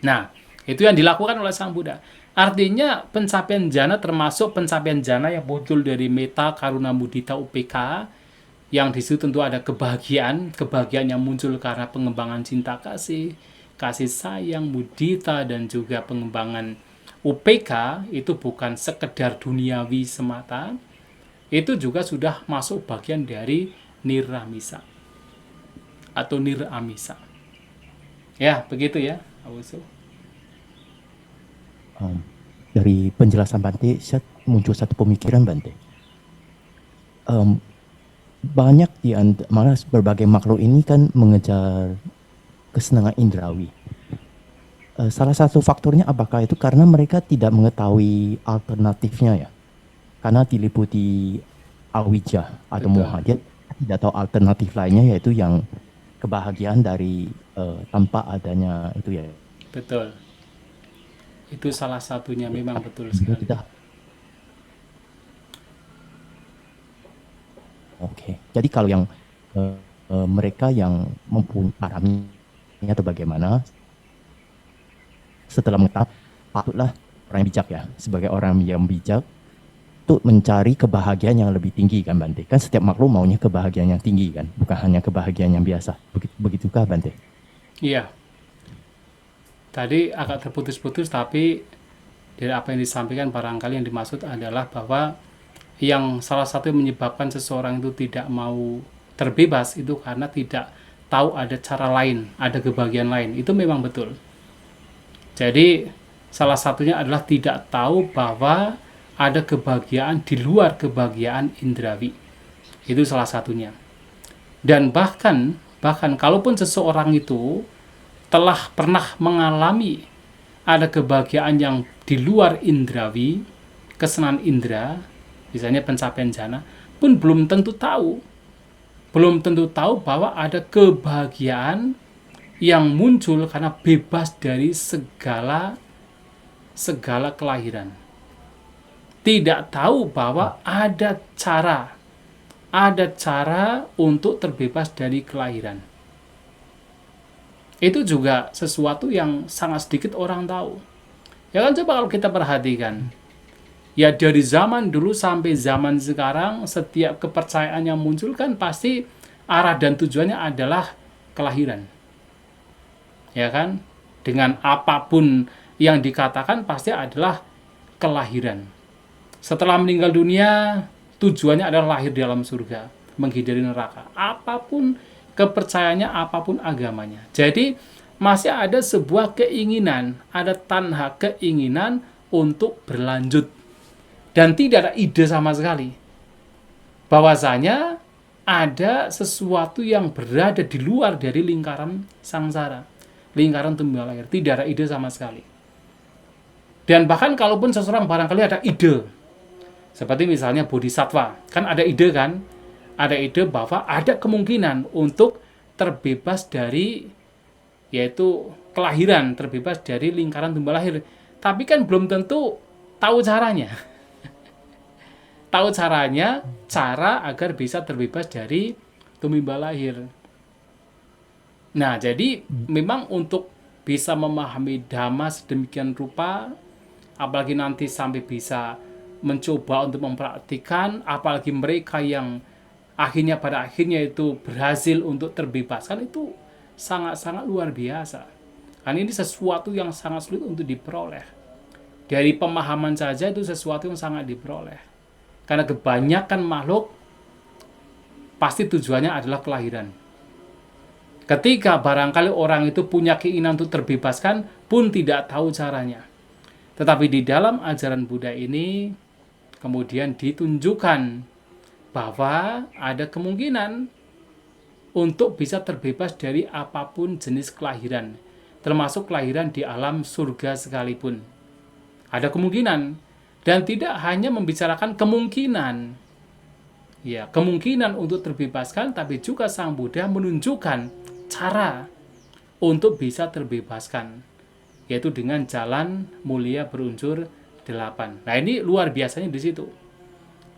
Nah, itu yang dilakukan oleh Sang Buddha. Artinya pencapaian jana termasuk pencapaian jana yang muncul dari metta, karuna, mudita, upeka, yang di situ tentu ada kebahagiaan yang muncul karena pengembangan cinta kasih sayang, mudita, dan juga pengembangan upeka. Itu bukan sekedar duniawi semata, itu juga sudah masuk bagian dari niramisa atau niramisa. Ya, begitu ya, Awusu. Dari penjelasan Bante, saya muncul satu pemikiran Bante. Banyak malah berbagai makhluk ini kan mengejar kesenangan indrawi. Salah satu faktornya apakah itu karena mereka tidak mengetahui alternatifnya ya? Karena diliputi awija atau moha, dia tidak tahu alternatif lainnya, yaitu yang kebahagiaan dari tanpa adanya itu ya. Betul. Itu salah satunya, memang betul sekali. Oke. Jadi kalau yang mereka yang mempunyai atau bagaimana, setelah mengetahui, patutlah orang yang bijak ya, sebagai orang yang bijak untuk mencari kebahagiaan yang lebih tinggi kan Bante. Kan setiap makhluk maunya kebahagiaan yang tinggi kan, bukan hanya kebahagiaan yang biasa. Begitukah Bante? Iya. Tadi agak terputus-putus, tapi dari apa yang disampaikan barangkali yang dimaksud adalah bahwa yang salah satu yang menyebabkan seseorang itu tidak mau terbebas itu karena tidak tahu ada cara lain, ada kebahagiaan lain. Itu memang betul. Jadi salah satunya adalah tidak tahu bahwa ada kebahagiaan di luar kebahagiaan indrawi. Itu salah satunya. Dan bahkan kalaupun seseorang itu telah pernah mengalami ada kebahagiaan yang di luar indrawi, kesenangan indera, misalnya pencapaian jana, pun belum tentu tahu bahwa ada kebahagiaan yang muncul karena bebas dari segala kelahiran. Tidak tahu bahwa ada cara untuk terbebas dari kelahiran. Itu juga sesuatu yang sangat sedikit orang tahu. Ya kan, coba kalau kita perhatikan, ya dari zaman dulu sampai zaman sekarang, setiap kepercayaan yang muncul kan pasti arah dan tujuannya adalah kelahiran. Ya kan? Dengan apapun yang dikatakan pasti adalah kelahiran. Setelah meninggal dunia, tujuannya adalah lahir di alam surga, menghindari neraka. Apapun kepercayaannya, apapun agamanya. Jadi masih ada sebuah keinginan, ada tanha, keinginan untuk berlanjut. Dan tidak ada ide sama sekali bahwasanya ada sesuatu yang berada di luar dari lingkaran sangsara, lingkaran tunggal lahir. Tidak ada ide sama sekali. Dan bahkan kalaupun seseorang barangkali ada ide, seperti misalnya bodhisattva, kan ada ide kan? Ada ide bahwa ada kemungkinan untuk terbebas dari, yaitu kelahiran, terbebas dari lingkaran tumbal lahir. Tapi kan belum tentu tahu caranya. Tahu caranya, cara agar bisa terbebas dari tumbal lahir. Nah, jadi memang untuk bisa memahami dhamma sedemikian rupa, apalagi nanti sampai bisa mencoba untuk mempraktikkan, apalagi mereka yang pada akhirnya itu berhasil untuk terbebaskan, itu sangat-sangat luar biasa. Karena ini sesuatu yang sangat sulit untuk diperoleh. Dari pemahaman saja itu sesuatu yang sangat diperoleh. Karena kebanyakan makhluk pasti tujuannya adalah kelahiran. Ketika barangkali orang itu punya keinginan untuk terbebaskan pun tidak tahu caranya. Tetapi di dalam ajaran Buddha ini kemudian ditunjukkan bahwa ada kemungkinan untuk bisa terbebas dari apapun jenis kelahiran, termasuk kelahiran di alam surga sekalipun. Ada kemungkinan, dan tidak hanya membicarakan kemungkinan. Ya, kemungkinan untuk terbebaskan, tapi juga Sang Buddha menunjukkan cara untuk bisa terbebaskan, yaitu dengan jalan mulia berunsur 8. Nah, ini luar biasanya di situ.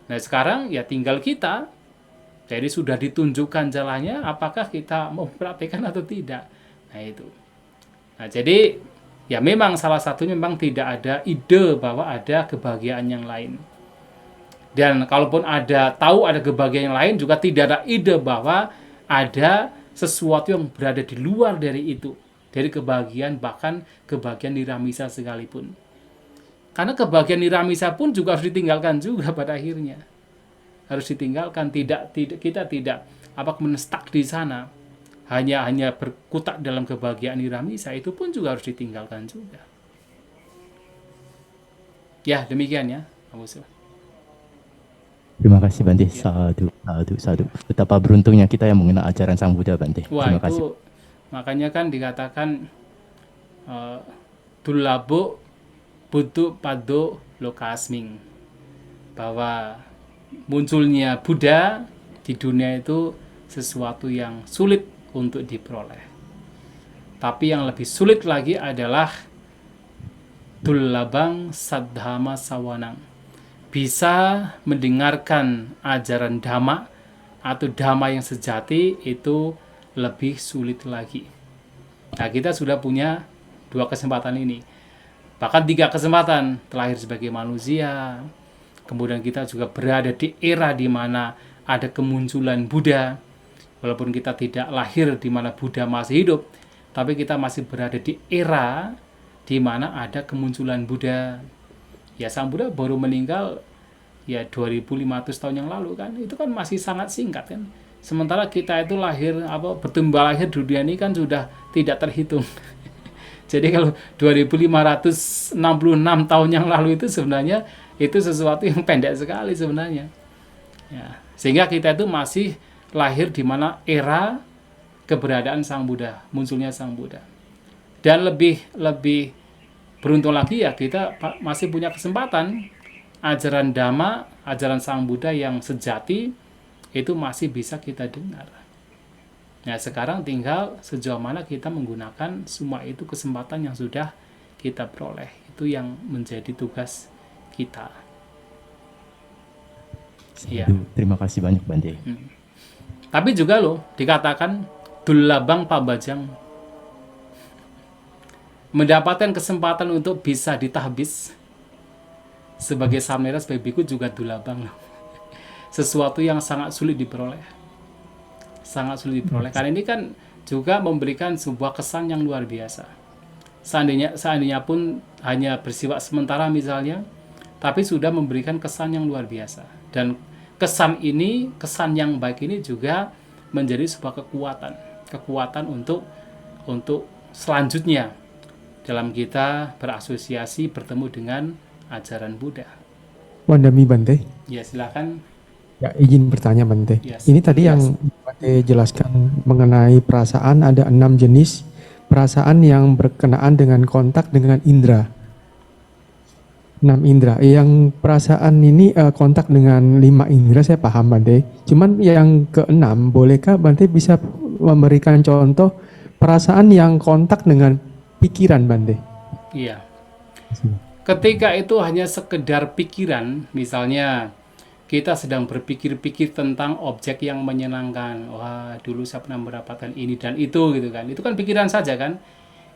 Nah, sekarang ya tinggal kita. Jadi sudah ditunjukkan jalannya, apakah kita mau praktekkan atau tidak. Nah, itu. Nah, jadi ya memang salah satunya memang tidak ada ide bahwa ada kebahagiaan yang lain. Dan kalaupun tahu ada kebahagiaan yang lain, juga tidak ada ide bahwa ada sesuatu yang berada di luar dari itu, dari kebahagiaan, bahkan kebahagiaan niramisa sekalipun. Karena kebahagiaan niramisa pun juga harus ditinggalkan juga pada akhirnya. Harus ditinggalkan, kita tidak menetap di sana. Hanya berkutat dalam kebahagiaan niramisa, itu pun juga harus ditinggalkan juga. Ya, demikian ya, Pak Musa. Terima kasih Bante. Sadu. Betapa beruntungnya kita yang mengenal ajaran Sang Buddha, Bante. Wah, Terima kasih. itu makanya kan dikatakan Dulabo Buddhu Pado Lokasming, bahwa munculnya Buddha di dunia itu sesuatu yang sulit untuk diperoleh. Tapi yang lebih sulit lagi adalah Dullabang Saddhama Sawanang, bisa mendengarkan ajaran Dhamma atau Dhamma yang sejati, itu lebih sulit lagi. Nah, kita sudah punya 2 kesempatan ini, bahkan 3 kesempatan. Terlahir sebagai manusia, kemudian kita juga berada di era di mana ada kemunculan Buddha. Walaupun kita tidak lahir di mana Buddha masih hidup, tapi kita masih berada di era di mana ada kemunculan Buddha. Ya, Sang Buddha baru meninggal ya 2500 tahun yang lalu kan. Itu kan masih sangat singkat kan. Sementara kita itu bertumbuh lahir di dunia ini kan sudah tidak terhitung. Jadi kalau 2566 tahun yang lalu itu sebenarnya itu sesuatu yang pendek sekali sebenarnya. Ya, sehingga kita itu masih lahir di mana era keberadaan Sang Buddha, munculnya Sang Buddha. Dan lebih beruntung lagi ya, kita masih punya kesempatan ajaran Dhamma, ajaran Sang Buddha yang sejati itu masih bisa kita dengar. Nah, sekarang tinggal sejauh mana kita menggunakan semua itu kesempatan yang sudah kita peroleh. Itu yang menjadi tugas kita. Iya. Terima kasih banyak, Bante. Tapi juga dikatakan Dullabang Pabajang, mendapatkan kesempatan untuk bisa ditahbis sebagai samnera, sebagai biku juga Dullabang. Sesuatu yang sangat sulit diperoleh. Sangat sulit diperoleh. Karena ini kan juga memberikan sebuah kesan yang luar biasa. Seandainya pun hanya bersifat sementara misalnya, tapi sudah memberikan kesan yang luar biasa. Dan kesan yang baik ini juga menjadi sebuah kekuatan untuk selanjutnya dalam kita berasosiasi bertemu dengan ajaran Buddha. Wandami Bante. Ya, silakan. Ya, izin bertanya Bante. Yes. Ini tadi yang Bante jelaskan mengenai perasaan, ada 6 jenis perasaan yang berkenaan dengan kontak dengan indera. 6 indera. Yang perasaan ini kontak dengan 5 indera saya paham Bante. Cuman yang ke-6, bolehkah Bante bisa memberikan contoh perasaan yang kontak dengan pikiran Bante? Iya. Ketika itu hanya sekedar pikiran, misalnya kita sedang berpikir-pikir tentang objek yang menyenangkan. Wah, dulu saya pernah mendapatkan ini dan itu gitu kan. Itu kan pikiran saja kan.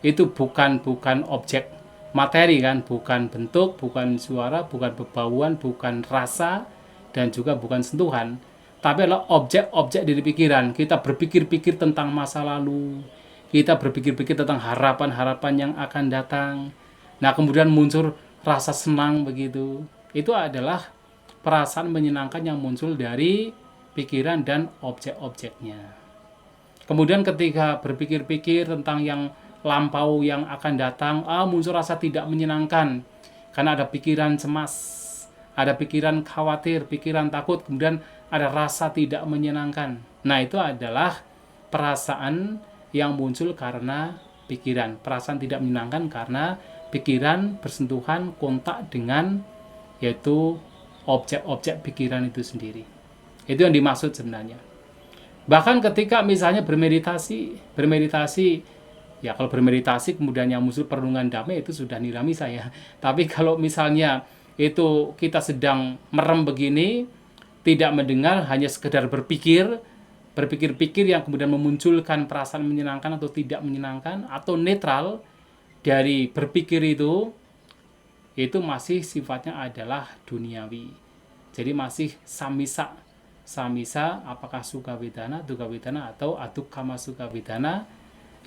Itu bukan objek materi kan, bukan bentuk, bukan suara, bukan bebauan, bukan rasa, dan juga bukan sentuhan, tapi adalah objek-objek dari pikiran. Kita berpikir-pikir tentang masa lalu, kita berpikir-pikir tentang harapan-harapan yang akan datang. Nah, kemudian muncul rasa senang begitu. Itu adalah perasaan menyenangkan yang muncul dari pikiran dan objek-objeknya. Kemudian ketika berpikir-pikir tentang yang lampau yang akan datang, muncul rasa tidak menyenangkan karena ada pikiran cemas, ada pikiran khawatir, pikiran takut, kemudian ada rasa tidak menyenangkan. Nah, itu adalah perasaan yang muncul karena pikiran. Perasaan tidak menyenangkan karena pikiran bersentuhan kontak dengan yaitu objek-objek pikiran itu sendiri. Itu yang dimaksud sebenarnya. Bahkan ketika misalnya bermeditasi, ya kalau bermeditasi kemudian yang muncul perenungan damai itu sudah niramisa ya. Tapi kalau misalnya itu kita sedang merem begini, tidak mendengar, hanya sekedar berpikir-pikir yang kemudian memunculkan perasaan menyenangkan atau tidak menyenangkan, atau netral dari berpikir itu masih sifatnya adalah duniawi. Jadi masih samisa, apakah suka wedana, duka wedana, atau adukama suka wedana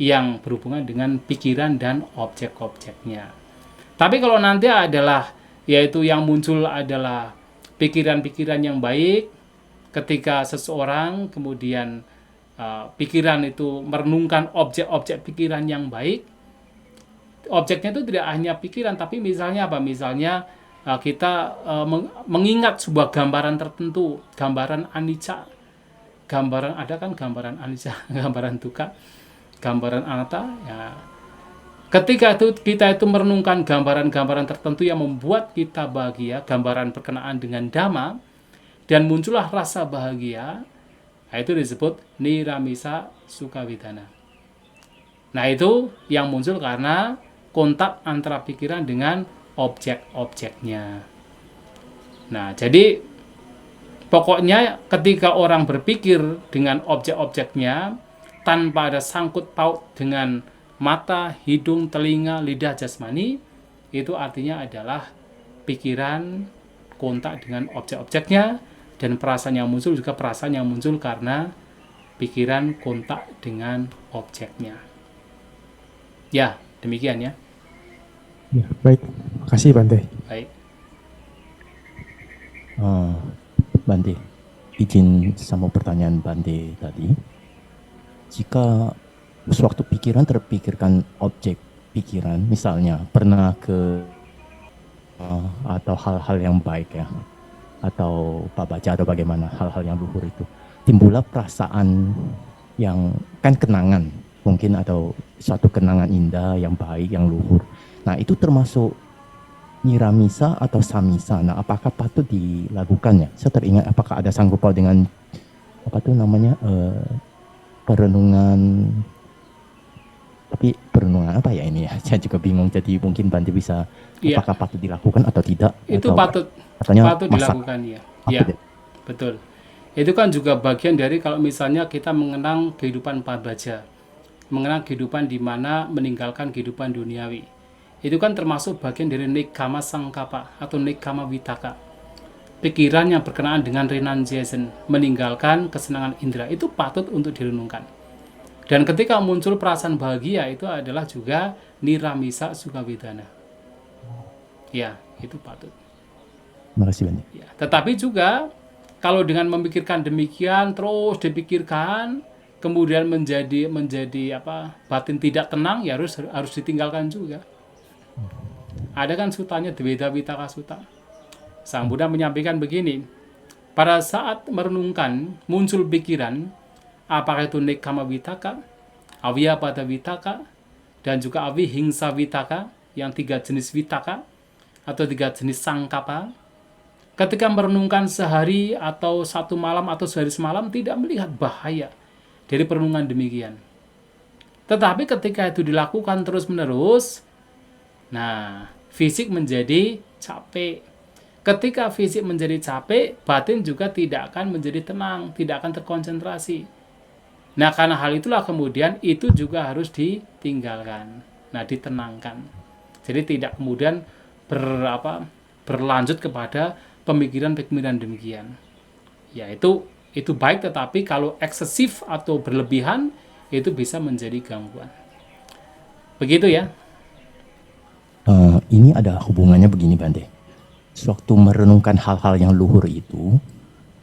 yang berhubungan dengan pikiran dan objek-objeknya. Tapi kalau nanti adalah yaitu yang muncul adalah pikiran-pikiran yang baik, ketika seseorang kemudian pikiran itu merenungkan objek-objek pikiran yang baik, objeknya itu tidak hanya pikiran, tapi misalnya apa? Misalnya kita mengingat sebuah gambaran tertentu, gambaran anicca, ada kan gambaran anicca, gambaran dukkha, gambaran anatta. Ya. Ketika itu kita itu merenungkan gambaran-gambaran tertentu yang membuat kita bahagia, gambaran berkenaan dengan dhamma, dan muncullah rasa bahagia, nah itu disebut niramisa sukha wedana. Nah, itu yang muncul karena kontak antara pikiran dengan objek-objeknya. Nah, jadi pokoknya ketika orang berpikir dengan objek-objeknya tanpa ada sangkut paut dengan mata, hidung, telinga, lidah, jasmani, itu artinya adalah pikiran kontak dengan objek-objeknya, dan perasaan yang muncul juga perasaan yang muncul karena pikiran kontak dengan objeknya. Ya, demikian ya. Ya, baik. Makasih Bante. Baik. Bante, izin sama pertanyaan Bante tadi. Jika sewaktu pikiran terpikirkan objek pikiran, misalnya pernah ke atau hal-hal yang baik ya, atau Pak baca atau bagaimana hal-hal yang luhur itu, timbullah perasaan yang kan kenangan mungkin, atau suatu kenangan indah yang baik yang luhur. Nah, itu termasuk niramisa atau samisa. Nah, apakah patut dilakukan ya? Saya teringat apakah ada sangkut paut dengan apa tuh namanya perenungan, tapi perenungan apa ya ini ya? Saya juga bingung, jadi mungkin Bante bisa apakah patut dilakukan atau tidak? Itu atau patut dilakukan ya. Iya, betul. Itu kan juga bagian dari kalau misalnya kita mengenang kehidupan pabaja, mengenang kehidupan di mana meninggalkan kehidupan duniawi. Itu kan termasuk bagian dari nekkhamma sangkappa atau nekkhamma vitakka. Pikiran yang berkenaan dengan renunciation, meninggalkan kesenangan indera, itu patut untuk direnungkan. Dan ketika muncul perasaan bahagia, itu adalah juga niramisa sukha wedana. Ya, itu patut. Terima kasih Bante. Ya, tetapi juga kalau dengan memikirkan demikian terus dipikirkan, kemudian menjadi batin tidak tenang, ya harus ditinggalkan juga. Ada kan sutanya Dveda Vitakka Sutta. Sang Buddha menyampaikan begini, pada saat merenungkan muncul pikiran, apakah itu nekkhamma vitakka, avyapada vitakka, dan juga avihingsa vitakka, yang 3 jenis vitakka atau 3 jenis sangkapa. Ketika merenungkan sehari atau 1 malam atau sehari semalam, tidak melihat bahaya dari perenungan demikian. Tetapi ketika itu dilakukan terus-menerus, nah, fisik menjadi capek. Ketika fisik menjadi capek, batin juga tidak akan menjadi tenang, tidak akan terkonsentrasi. Nah, karena hal itulah kemudian itu juga harus ditinggalkan. Nah, ditenangkan. Jadi tidak kemudian berlanjut kepada pemikiran-pemikiran demikian. Ya itu baik, tetapi kalau eksesif atau berlebihan itu bisa menjadi gangguan. Begitu ya. Ini ada hubungannya begini Bante. Sewaktu merenungkan hal-hal yang luhur itu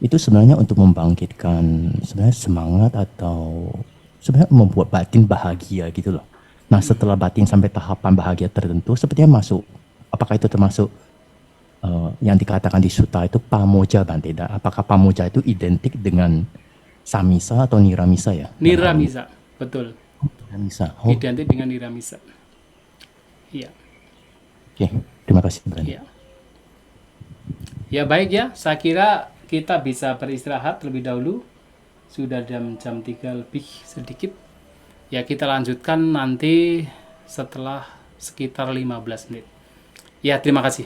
sebenarnya untuk membangkitkan sebenarnya semangat atau sebenarnya membuat batin bahagia gitu loh. Nah setelah batin sampai tahapan bahagia tertentu sepertinya masuk, apakah itu termasuk yang dikatakan di sutta itu pamoja Bante? Dan apakah pamoja itu identik dengan samisa atau niramisa ya? Niramisa, betul. Niramisa. Identik dengan niramisa. Iya. Oke, terima kasih Bante. Iya. Ya baik ya, saya kira kita bisa beristirahat terlebih dahulu. Sudah jam 3 lebih sedikit. Ya kita lanjutkan nanti setelah sekitar 15 menit. Ya terima kasih.